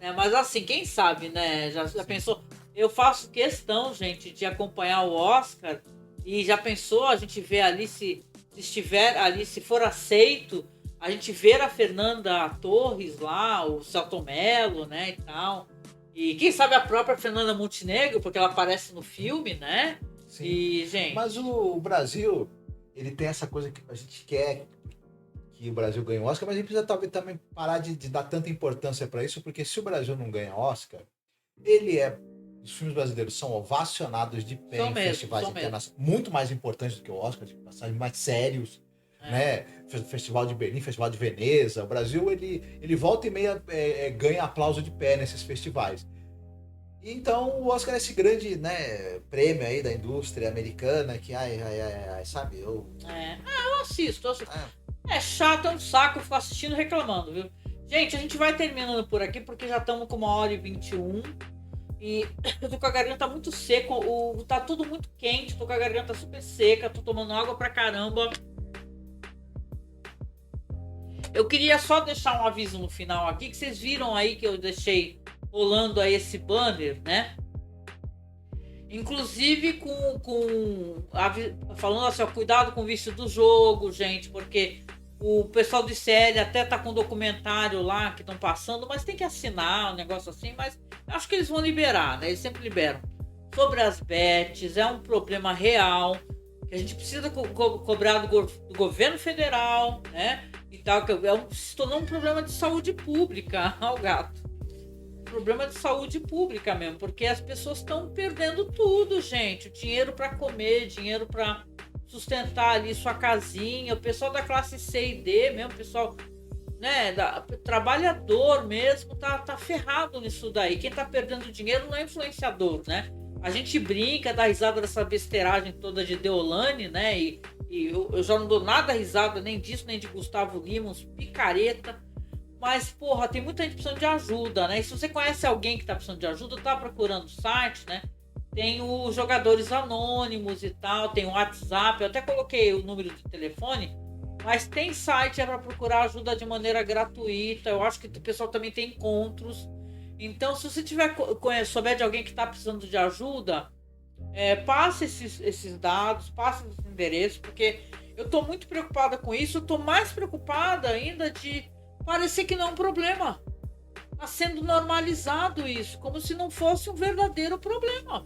S7: né? Mas assim, quem sabe, né? Já pensou? Eu faço questão, gente, de acompanhar o Oscar e já pensou, a gente vê ali, se estiver ali, se for aceito, a gente ver a Fernanda Torres lá, o Celton Mello, né, e tal. E quem sabe a própria Fernanda Montenegro, porque ela aparece no filme, né?
S8: Sim.
S7: E, gente...
S8: Mas o Brasil, ele tem essa coisa que a gente quer que o Brasil ganhe o Oscar, mas a gente precisa talvez também parar de dar tanta importância para isso, porque se o Brasil não ganha Oscar, os filmes brasileiros são ovacionados de pé em festivais internacionais, muito mais importantes do que o Oscar, de passagem, mais sérios, né? Festival de Berlim, Festival de Veneza. O Brasil, ele volta e meia ganha aplauso de pé nesses festivais. Então, o Oscar é esse grande, né, prêmio aí da indústria americana que, sabe, eu
S7: assisto. É chato, é um saco ficar assistindo e reclamando, viu? Gente, a gente vai terminando por aqui, porque já estamos com 1h21 e eu tô com a garganta muito seca, tá tudo muito quente, tô com a garganta super seca, tô tomando água pra caramba. Eu queria só deixar um aviso no final aqui, que vocês viram aí que eu deixei rolando aí esse banner, né? Inclusive falando assim, ó, cuidado com o vício do jogo, gente, porque o pessoal do ICL até tá com um documentário lá que estão passando, mas tem que assinar um negócio assim, mas acho que eles vão liberar, né? Eles sempre liberam. Sobre as bets, é um problema real, que a gente precisa cobrar do governo federal, né? E tal, que se tornou um problema de saúde pública, ao gato. Problema de saúde pública mesmo, porque as pessoas estão perdendo tudo, gente. O dinheiro para comer, dinheiro para sustentar ali sua casinha, o pessoal da classe C e D mesmo, o pessoal, né, trabalhador mesmo, tá ferrado nisso daí. Quem tá perdendo dinheiro não é influenciador, né? A gente brinca, dá risada dessa besteiragem toda de Deolane, né? E eu já não dou nada risada nem disso, nem de Gustavo Lima, uns picareta. Mas, porra, tem muita gente precisando de ajuda, né? E se você conhece alguém que tá precisando de ajuda, tá procurando o site, né? Tem os jogadores anônimos e tal, tem o WhatsApp, eu até coloquei o número de telefone, mas tem site para procurar ajuda de maneira gratuita. Eu acho que o pessoal também tem encontros. Então, se você souber de alguém que está precisando de ajuda, passe esses dados, passe esses endereços, porque eu estou muito preocupada com isso. Eu estou mais preocupada ainda de parecer que não é um problema. Está sendo normalizado isso, como se não fosse um verdadeiro problema.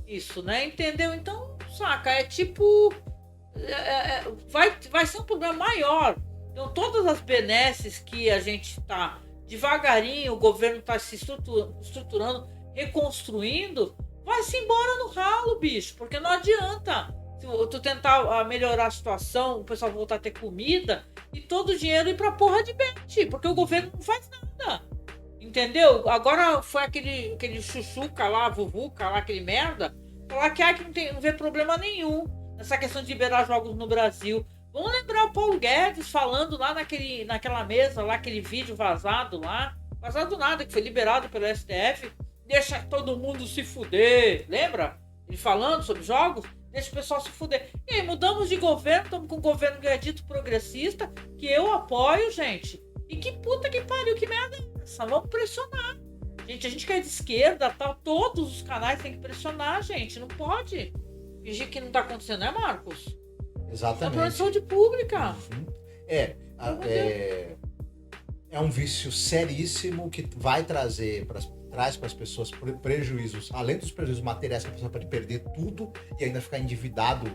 S7: Isso, né? Entendeu? Então, saca, é tipo... vai ser um problema maior. Então, todas as benesses que a gente está devagarinho, o governo está se estruturando, reconstruindo, vai-se embora no ralo, bicho, porque não adianta tu tentar melhorar a situação, o pessoal voltar a ter comida e todo o dinheiro ir pra porra de bet, porque o governo não faz nada. Entendeu? Agora foi aquele chuchuca lá, vuvuca lá, aquele merda, falar que não vê problema nenhum nessa questão de liberar jogos no Brasil. Vamos lembrar o Paulo Guedes falando lá naquela mesa, lá, aquele vídeo vazado nada, que foi liberado pelo STF, deixa todo mundo se fuder, lembra? Ele falando sobre jogos, deixa o pessoal se fuder. E aí, mudamos de governo, estamos com um governo que é dito progressista, que eu apoio, gente. E que puta que pariu, que merda é essa? Vamos pressionar. Gente, a gente que é de esquerda, tal, todos os canais têm que pressionar, gente, não pode fingir que não tá acontecendo, né, Marcos?
S8: Exatamente.
S7: É um problema de saúde pública.
S8: Uhum. É um vício seríssimo que vai trazer traz para as pessoas prejuízos, além dos prejuízos materiais, que a pessoa pode perder tudo e ainda ficar endividado.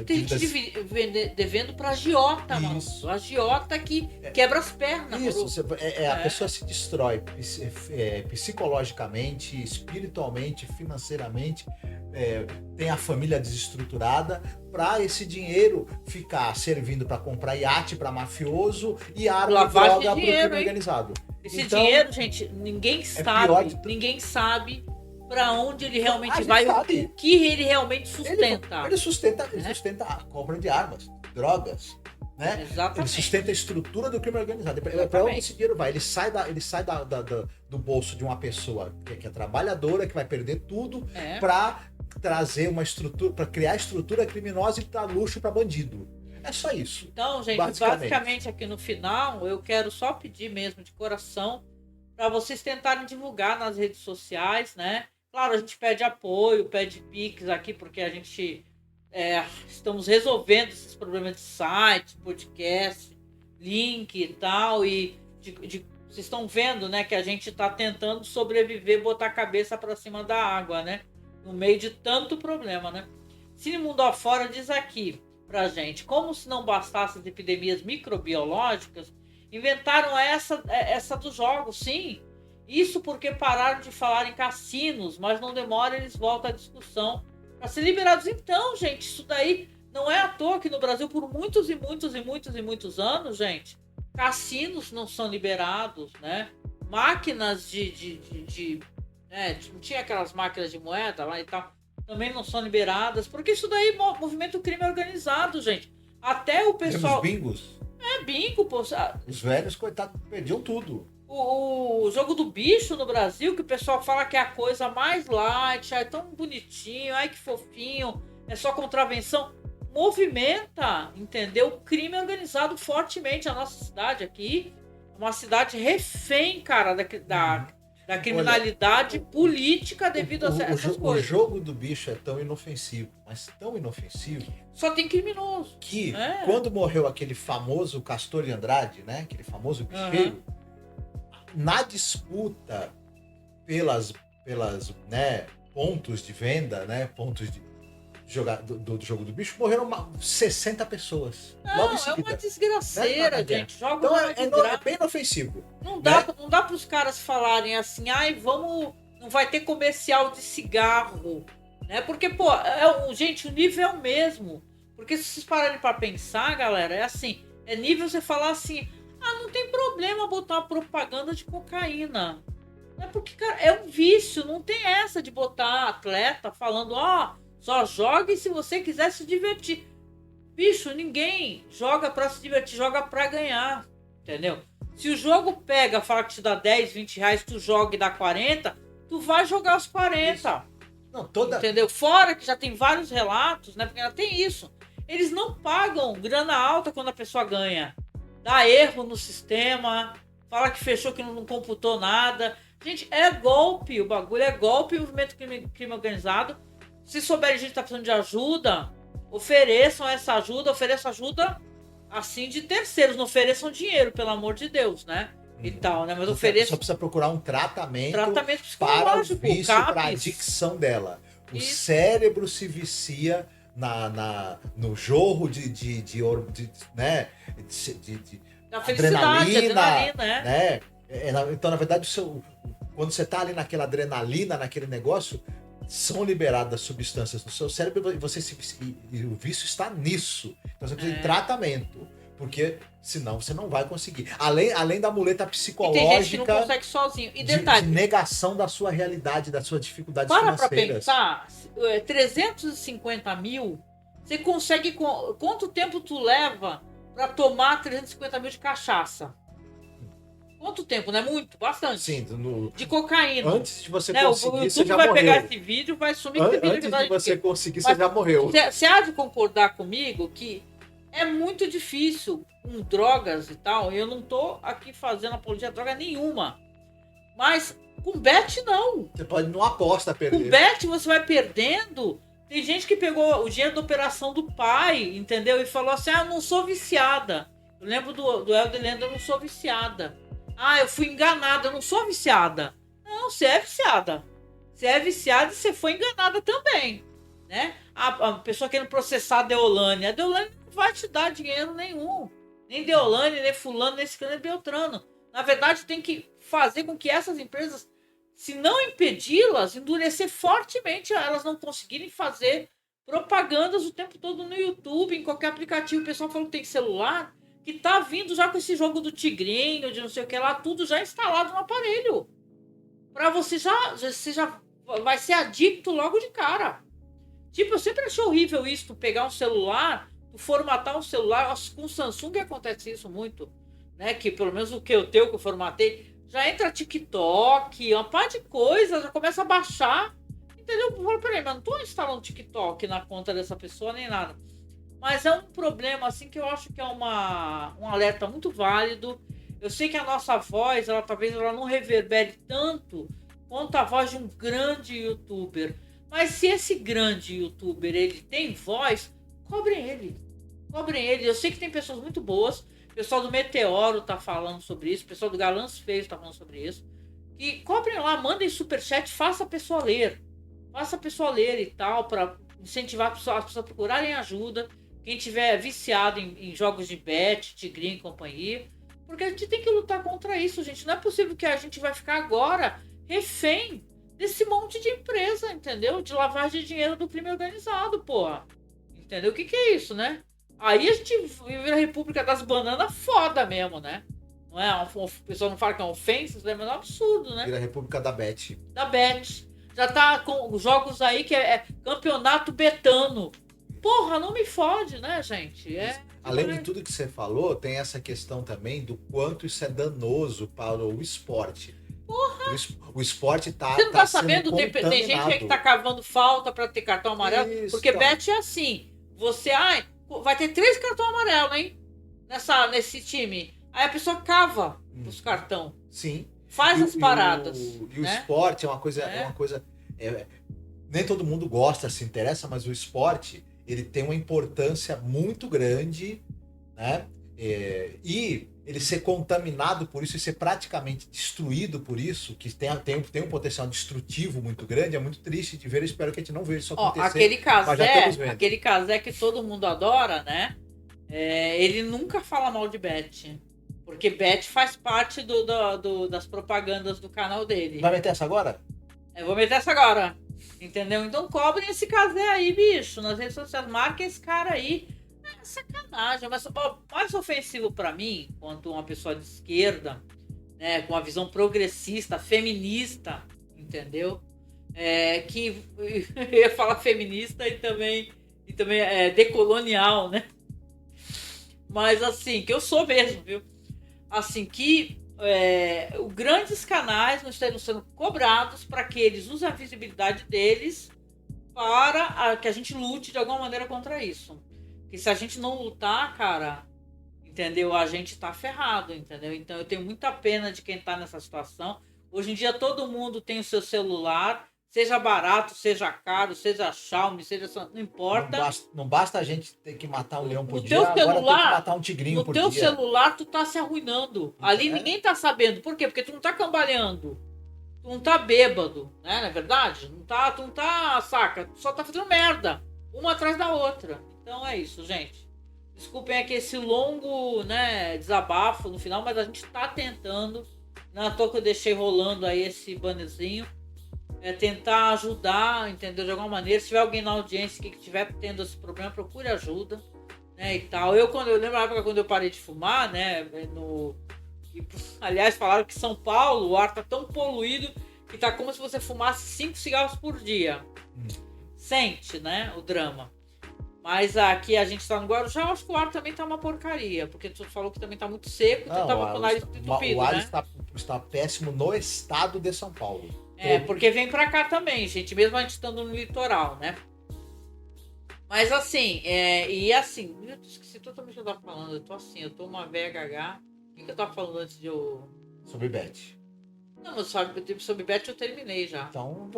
S7: Tem gente devendo para agiota, mano. A agiota que quebra as pernas.
S8: Isso, a pessoa se destrói psicologicamente, espiritualmente, financeiramente, tem a família desestruturada, para esse dinheiro ficar servindo para comprar iate para mafioso e arma e droga para o crime organizado.
S7: Esse dinheiro, gente, ninguém sabe para onde ele realmente vai, o que ele realmente sustenta.
S8: Ele sustenta a compra de armas, drogas, né?
S7: Exatamente.
S8: Ele sustenta a estrutura do crime organizado. Para onde esse dinheiro vai? Ele sai do bolso de uma pessoa que é trabalhadora, que vai perder tudo, para trazer uma estrutura, para criar estrutura criminosa e dar luxo para bandido. É só isso.
S7: Então, gente, basicamente aqui no final, eu quero só pedir mesmo de coração para vocês tentarem divulgar nas redes sociais, né? Claro, a gente pede apoio, pede Pix aqui, porque a gente estamos resolvendo esses problemas de site, podcast, link e tal, e vocês estão vendo, né, que a gente está tentando sobreviver, botar a cabeça para cima da água, né? No meio de tanto problema, né? Cine Mundo Afora diz aqui: pra gente. Como se não bastasse as epidemias microbiológicas, inventaram essa dos jogos, sim. Isso porque pararam de falar em cassinos, mas não demora, eles voltam à discussão para ser liberados. Então, gente, isso daí não é à toa que no Brasil, por muitos e muitos e muitos e muitos anos, gente, cassinos não são liberados, né? Máquinas né? Não tinha aquelas máquinas de moeda lá e tal, também não são liberadas, porque isso daí movimenta o crime organizado, gente. Até o pessoal...
S8: Temos bingos.
S7: Bingo, pô.
S8: Os velhos, coitados, perdiam tudo.
S7: O jogo do bicho no Brasil, que o pessoal fala que é a coisa mais light, é tão bonitinho, ai que fofinho, é só contravenção. Movimenta, entendeu? O crime organizado fortemente. A nossa cidade aqui é uma cidade refém, cara, da criminalidade política devido a essas coisas.
S8: O jogo do bicho é tão inofensivo, mas tão inofensivo.
S7: Só tem criminoso.
S8: Que quando morreu aquele famoso Castor de Andrade, né? Aquele famoso bicheiro, na disputa pelas né, pontos de venda, né? Pontos de do jogo do bicho, morreram 60 pessoas.
S7: Não,
S8: logo em seguida.
S7: É uma desgraceira, gente. Joga
S8: então é bem inofensivo.
S7: Não dá para os caras falarem assim, não vai ter comercial de cigarro, né? Porque, pô, gente, o nível é o mesmo. Porque se vocês pararem para pensar, galera, é assim, é nível você falar assim, não tem problema botar propaganda de cocaína. É porque, cara, é um vício, não tem essa de botar atleta falando, só jogue se você quiser se divertir. Bicho, ninguém joga pra se divertir, joga pra ganhar, entendeu? Se o jogo pega, fala que te dá 10, 20 reais, tu joga e dá 40, tu vai jogar os 40.
S8: Não,
S7: entendeu? Fora que já tem vários relatos, né? Porque ainda tem isso. Eles não pagam grana alta quando a pessoa ganha. Dá erro no sistema, fala que fechou, que não computou nada. Gente, é golpe, o bagulho é golpe, o movimento crime organizado. Se souberem gente que tá precisando de ajuda, ofereçam essa ajuda, ofereçam ajuda assim de terceiros, não ofereçam dinheiro, pelo amor de Deus, né? E tal, né? Mas ofereçam.
S8: Só precisa procurar um tratamento
S7: para
S8: o vício, para a adicção dela. O cérebro se vicia no jorro né?
S7: Da felicidade, adrenalina,
S8: né? Então, na verdade, quando você tá ali naquela adrenalina, naquele negócio, são liberadas substâncias no seu cérebro e o vício está nisso. Então você precisa de tratamento, porque senão você não vai conseguir. Além da muleta psicológica,
S7: e tem gente que não consegue sozinho. E detalhe,
S8: de negação da sua realidade, das suas dificuldades
S7: financeiras. Para pensar, 350 mil, você consegue... Quanto tempo tu leva para tomar 350 mil de cachaça? Quanto tempo, né? Muito, bastante.
S8: Sim,
S7: de cocaína.
S8: Antes de você conseguir, você já
S7: vai
S8: morreu.
S7: Pegar esse vídeo, vai sumir esse vídeo.
S8: Antes de você conseguir, você já morreu.
S7: Você há de concordar comigo que é muito difícil com drogas e tal. Eu não tô aqui fazendo apologia a droga nenhuma. Mas com bet, não.
S8: Você pode não aposta perder.
S7: Com bet você vai perdendo. Tem gente que pegou o dinheiro da operação do pai, entendeu? E falou assim, eu não sou viciada. Eu lembro do Helder Lenda, eu não sou viciada. Eu fui enganada, eu não sou viciada. Não, você é viciada. Você é viciada e você foi enganada também, né? A pessoa querendo processar a Deolane não vai te dar dinheiro nenhum. Nem Deolane, nem fulano, nem ciclano, nem Beltrano. Na verdade, tem que fazer com que essas empresas, se não impedi-las, endurecer fortemente, elas não conseguirem fazer propagandas o tempo todo no YouTube, em qualquer aplicativo. O pessoal falou que tem celular, que tá vindo já com esse jogo do tigrinho, de não sei o que lá, tudo já instalado no aparelho. Pra você já vai ser adicto logo de cara. Tipo, eu sempre achei horrível isso, tu pegar um celular, tu formatar um celular, com o Samsung acontece isso muito, né? Que pelo menos o que eu formatei, já entra TikTok, uma par de coisa, já começa a baixar, entendeu? Eu falo, peraí, mas não tô instalando TikTok na conta dessa pessoa nem nada. Mas é um problema, assim, que eu acho que é um alerta muito válido. Eu sei que a nossa voz, talvez não reverbere tanto quanto a voz de um grande youtuber. Mas se esse grande youtuber, ele tem voz, cobrem ele. Cobrem ele. Eu sei que tem pessoas muito boas. O pessoal do Meteoro tá falando sobre isso. O pessoal do Galãs Feios tá falando sobre isso. E cobrem lá, mandem superchat, faça a pessoa ler. Faça a pessoa ler e tal, para incentivar as pessoas a procurarem ajuda. quem tiver viciado em jogos de bet, tigrinho e companhia, porque a gente tem que lutar contra isso, gente. Não é possível que a gente vai ficar agora refém desse monte de empresa, entendeu? De lavagem de dinheiro do crime organizado, porra. Entendeu? O que é isso, né? Aí a gente vive a República das Bananas foda mesmo, né? Não é? O pessoal não fala que é uma ofensa, isso é um absurdo, né?
S8: Vira a República da Bet.
S7: Da Bet. Já tá com jogos aí que é campeonato betano. Porra, não me fode, né, gente?
S8: Além de tudo que você falou, tem essa questão também do quanto isso é danoso para o esporte.
S7: Porra!
S8: O esporte tá.
S7: Você não tá
S8: sendo
S7: sabendo? Tem gente aí que tá cavando falta pra ter cartão amarelo.
S8: Isso,
S7: porque bet é assim. Você, vai ter 3 cartões amarelos, hein? Nesse time. Aí a pessoa cava os cartões.
S8: Sim.
S7: Faz as paradas.
S8: E o
S7: né?
S8: esporte é uma coisa. Nem todo mundo gosta, se interessa, mas o esporte ele tem uma importância muito grande, né? E ele ser contaminado por isso e ser praticamente destruído por isso, que tem um potencial destrutivo muito grande, é muito triste de ver. Eu espero que a gente não veja isso acontecer.
S7: Aquele casé que todo mundo adora, né? Ele nunca fala mal de bet. Porque bet faz parte das propagandas do canal dele.
S8: Vai meter essa agora?
S7: Eu vou meter essa agora. Entendeu? Então cobrem esse casé aí, bicho. Nas redes sociais, marquem esse cara aí. É sacanagem. Mas mais ofensivo pra mim, quanto uma pessoa de esquerda, né, com uma visão progressista, feminista, entendeu? Que eu ia falar feminista e também decolonial, né? Mas assim, que eu sou mesmo, viu? Assim, que grandes canais não estão sendo cobrados para que eles usem a visibilidade deles para que a gente lute de alguma maneira contra isso. Porque se a gente não lutar, cara, entendeu? A gente tá ferrado, entendeu? Então eu tenho muita pena de quem tá nessa situação. Hoje em dia todo mundo tem o seu celular, seja barato, seja caro, seja Xiaomi, não importa.
S8: Não basta a gente ter que matar um leão por
S7: No
S8: dia,
S7: teu
S8: agora tem que
S7: celular,
S8: matar um tigrinho por dia.
S7: No teu celular, tu tá se arruinando. Ali ninguém tá sabendo. Por quê? Porque tu não tá cambaleando. Tu não tá bêbado, né? Não é verdade? Tu não tá, saca? Tu só tá fazendo merda. Uma atrás da outra. Então é isso, gente. Desculpem aqui esse longo, né, desabafo no final, mas a gente tá tentando. Não é à toa que eu deixei rolando aí esse bannerzinho. Tentar ajudar, entendeu? De alguma maneira. Se tiver alguém na audiência que estiver tendo esse problema, procure ajuda, né? E tal. Eu lembro na época quando eu parei de fumar, né? Aliás, falaram que São Paulo, o ar tá tão poluído que tá como se você fumasse 5 cigarros por dia. Sente, né? O drama. Mas aqui a gente tá no Guarujá, acho que o ar também tá uma porcaria. Porque tu falou que também tá muito seco, tu tava com o nariz entupido,
S8: o ar
S7: né?
S8: está péssimo no estado de São Paulo.
S7: Porque vem pra cá também, gente, mesmo a gente estando no litoral, né? Mas assim, e assim, eu esqueci totalmente o que eu tava falando. Eu tô uma velha gaga. O que eu tava falando antes de eu.
S8: Sobre bet.
S7: Não, mas sobre bet eu terminei já.
S8: Então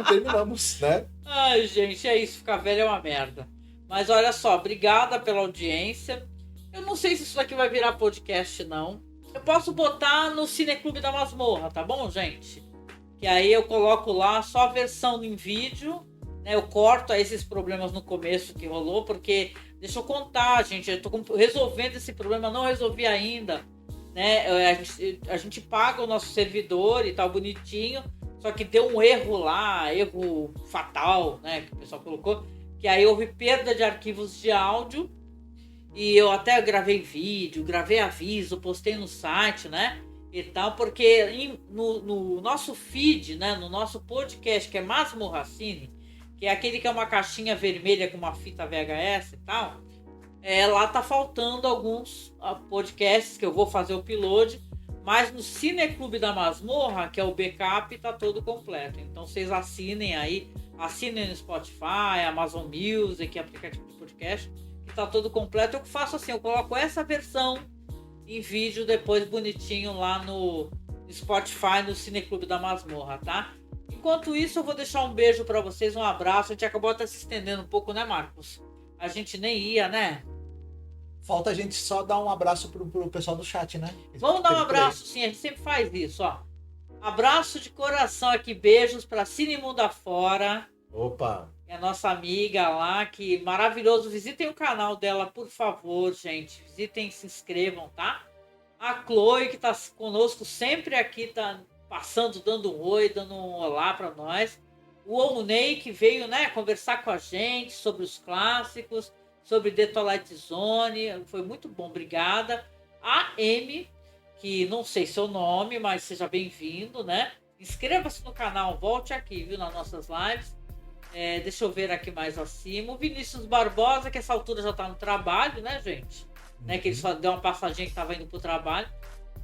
S8: terminamos, né?
S7: Ai, gente, é isso, ficar velho é uma merda. Mas olha só, obrigada pela audiência. Eu não sei se isso daqui vai virar podcast, não. Eu posso botar no Cineclube da Masmorra, tá bom, gente? Que aí eu coloco lá só a versão em vídeo, né? Eu corto esses problemas no começo que rolou, porque deixa eu contar, gente, eu tô resolvendo esse problema, não resolvi ainda, né? A gente paga o nosso servidor e tal, bonitinho, só que deu um erro lá, erro fatal, né? Que o pessoal colocou, que aí houve perda de arquivos de áudio, e eu até gravei vídeo, gravei aviso, postei no site, né? E tal, porque no nosso feed, né, no nosso podcast, que é Masmorracine, que é aquele que é uma caixinha vermelha com uma fita VHS e tal, lá tá faltando alguns podcasts que eu vou fazer o upload, mas no Cineclube da Masmorra, que é o backup, tá todo completo. Então vocês assinem aí, assinem no Spotify, Amazon Music, aplicativo de podcast, que tá todo completo. Eu faço assim, eu coloco essa versão em vídeo depois bonitinho lá no Spotify, no Cineclube da Masmorra, tá? Enquanto isso, eu vou deixar um beijo pra vocês, um abraço. A gente acabou até se estendendo um pouco, né, Marcos? A gente nem ia, né?
S8: Falta a gente só dar um abraço pro pessoal do chat, né?
S7: Vamos dar um abraço, sim, a gente sempre faz isso, ó. Abraço de coração aqui, beijos pra Cinemundo Afora.
S8: Opa!
S7: É a nossa amiga lá, que maravilhoso. Visitem o canal dela, por favor, gente. Visitem, se inscrevam, tá? A Chloe, que tá conosco sempre aqui, tá passando, dando um oi, dando um olá para nós. O Onei, que veio, né, conversar com a gente sobre os clássicos, sobre The Twilight Zone. Foi muito bom, obrigada. A Amy, que não sei seu nome, mas seja bem-vindo, né? Inscreva-se no canal, volte aqui, viu, nas nossas lives. Deixa eu ver aqui mais acima. O Vinícius Barbosa, que essa altura já tá no trabalho, né, gente? Né, que ele só deu uma passadinha que estava indo para o trabalho.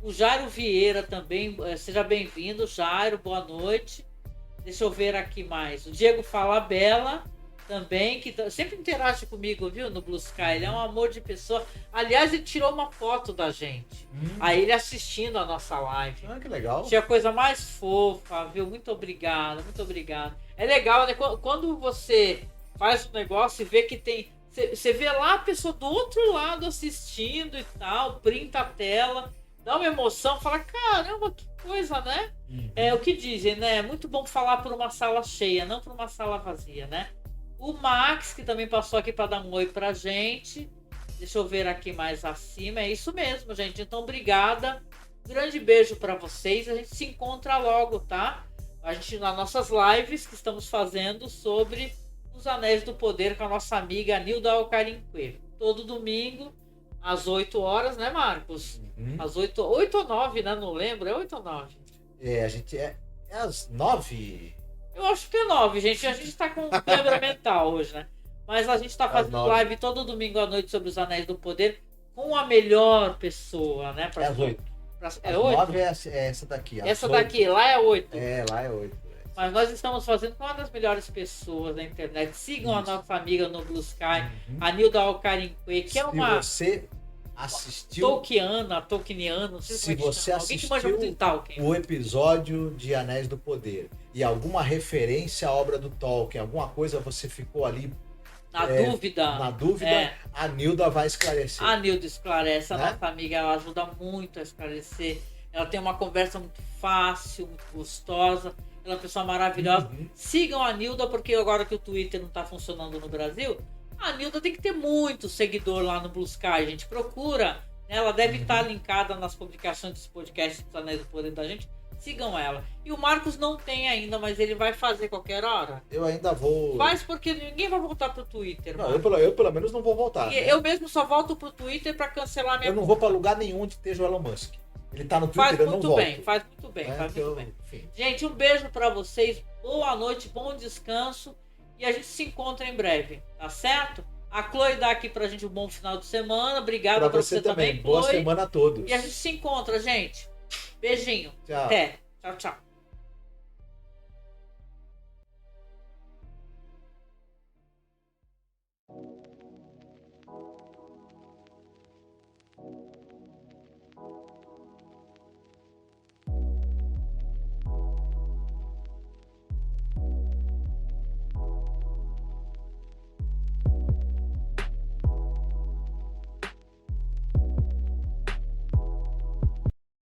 S7: O Jairo Vieira também, seja bem-vindo, Jairo, boa noite. Deixa eu ver aqui mais. O Diego Falabella também, que sempre interage comigo, viu, no Blue Sky. Ele é um amor de pessoa. Aliás, ele tirou uma foto da gente. Aí ele assistindo a nossa live.
S8: Que legal.
S7: Tinha coisa mais fofa, viu? Muito obrigado, muito obrigado. É legal, né? Quando você faz um negócio e vê que tem... Você vê lá a pessoa do outro lado assistindo e tal, printa a tela, dá uma emoção, fala, caramba, que coisa, né? É o que dizem, né? É muito bom falar por uma sala cheia, não por uma sala vazia, né? O Max, que também passou aqui para dar um oi pra gente. Deixa eu ver aqui mais acima. É isso mesmo, gente. Então, obrigada. Grande beijo para vocês. A gente se encontra logo, tá? A gente nas nossas lives que estamos fazendo sobre Os Anéis do Poder com a nossa amiga Nilda Alcarinque. Todo domingo, às 8 horas, né, Marcos? Às 8 ou 9, né? Não lembro. É 8 ou 9?
S8: A gente é às 9.
S7: Eu acho que é 9, gente. A gente tá com câmera mental hoje, né? Mas a gente tá fazendo live todo domingo à noite sobre Os Anéis do Poder com a melhor pessoa, né?
S8: É às 8.
S7: É 8?
S8: 9 é essa daqui.
S7: Essa daqui, lá é 8.
S8: Lá é 8.
S7: Mas nós estamos fazendo com uma das melhores pessoas da internet. Sigam a nossa amiga no Blue Sky, a Nilda Alcarinque, que é uma...
S8: Se você assistiu...
S7: Tolkieniana, não sei
S8: se você assistiu
S7: Tolkien.
S8: O episódio de Anéis do Poder e alguma referência à obra do Tolkien, alguma coisa você ficou ali
S7: na dúvida,
S8: a Nilda vai esclarecer.
S7: A Nilda esclarece, a nossa amiga, ela ajuda muito a esclarecer. Ela tem uma conversa muito fácil, muito gostosa. Ela é uma pessoa maravilhosa. Sigam a Nilda, porque agora que o Twitter não está funcionando no Brasil, a Nilda tem que ter muito seguidor lá no Blue Sky, gente. Procura. Ela deve estar linkada nas publicações desse podcast dos Anéis do Poder da gente. Sigam ela. E o Marcos não tem ainda, mas ele vai fazer qualquer hora.
S8: Eu ainda vou...
S7: Faz porque ninguém vai voltar pro Twitter.
S8: Não, eu pelo menos não vou voltar.
S7: Né? Eu mesmo só volto pro Twitter para cancelar minha...
S8: Eu não vou para lugar nenhum onde esteja o Elon Musk. Ele tá no Twitter, eu não volto.
S7: Faz muito bem. Gente, um beijo para vocês. Boa noite, bom descanso. E a gente se encontra em breve, tá certo? A Chloe dá aqui pra gente um bom final de semana. Obrigada pra você também,
S8: Boa semana a todos.
S7: E a gente se encontra, gente. Beijinho.
S8: Tchau.
S7: Até. Tchau, tchau.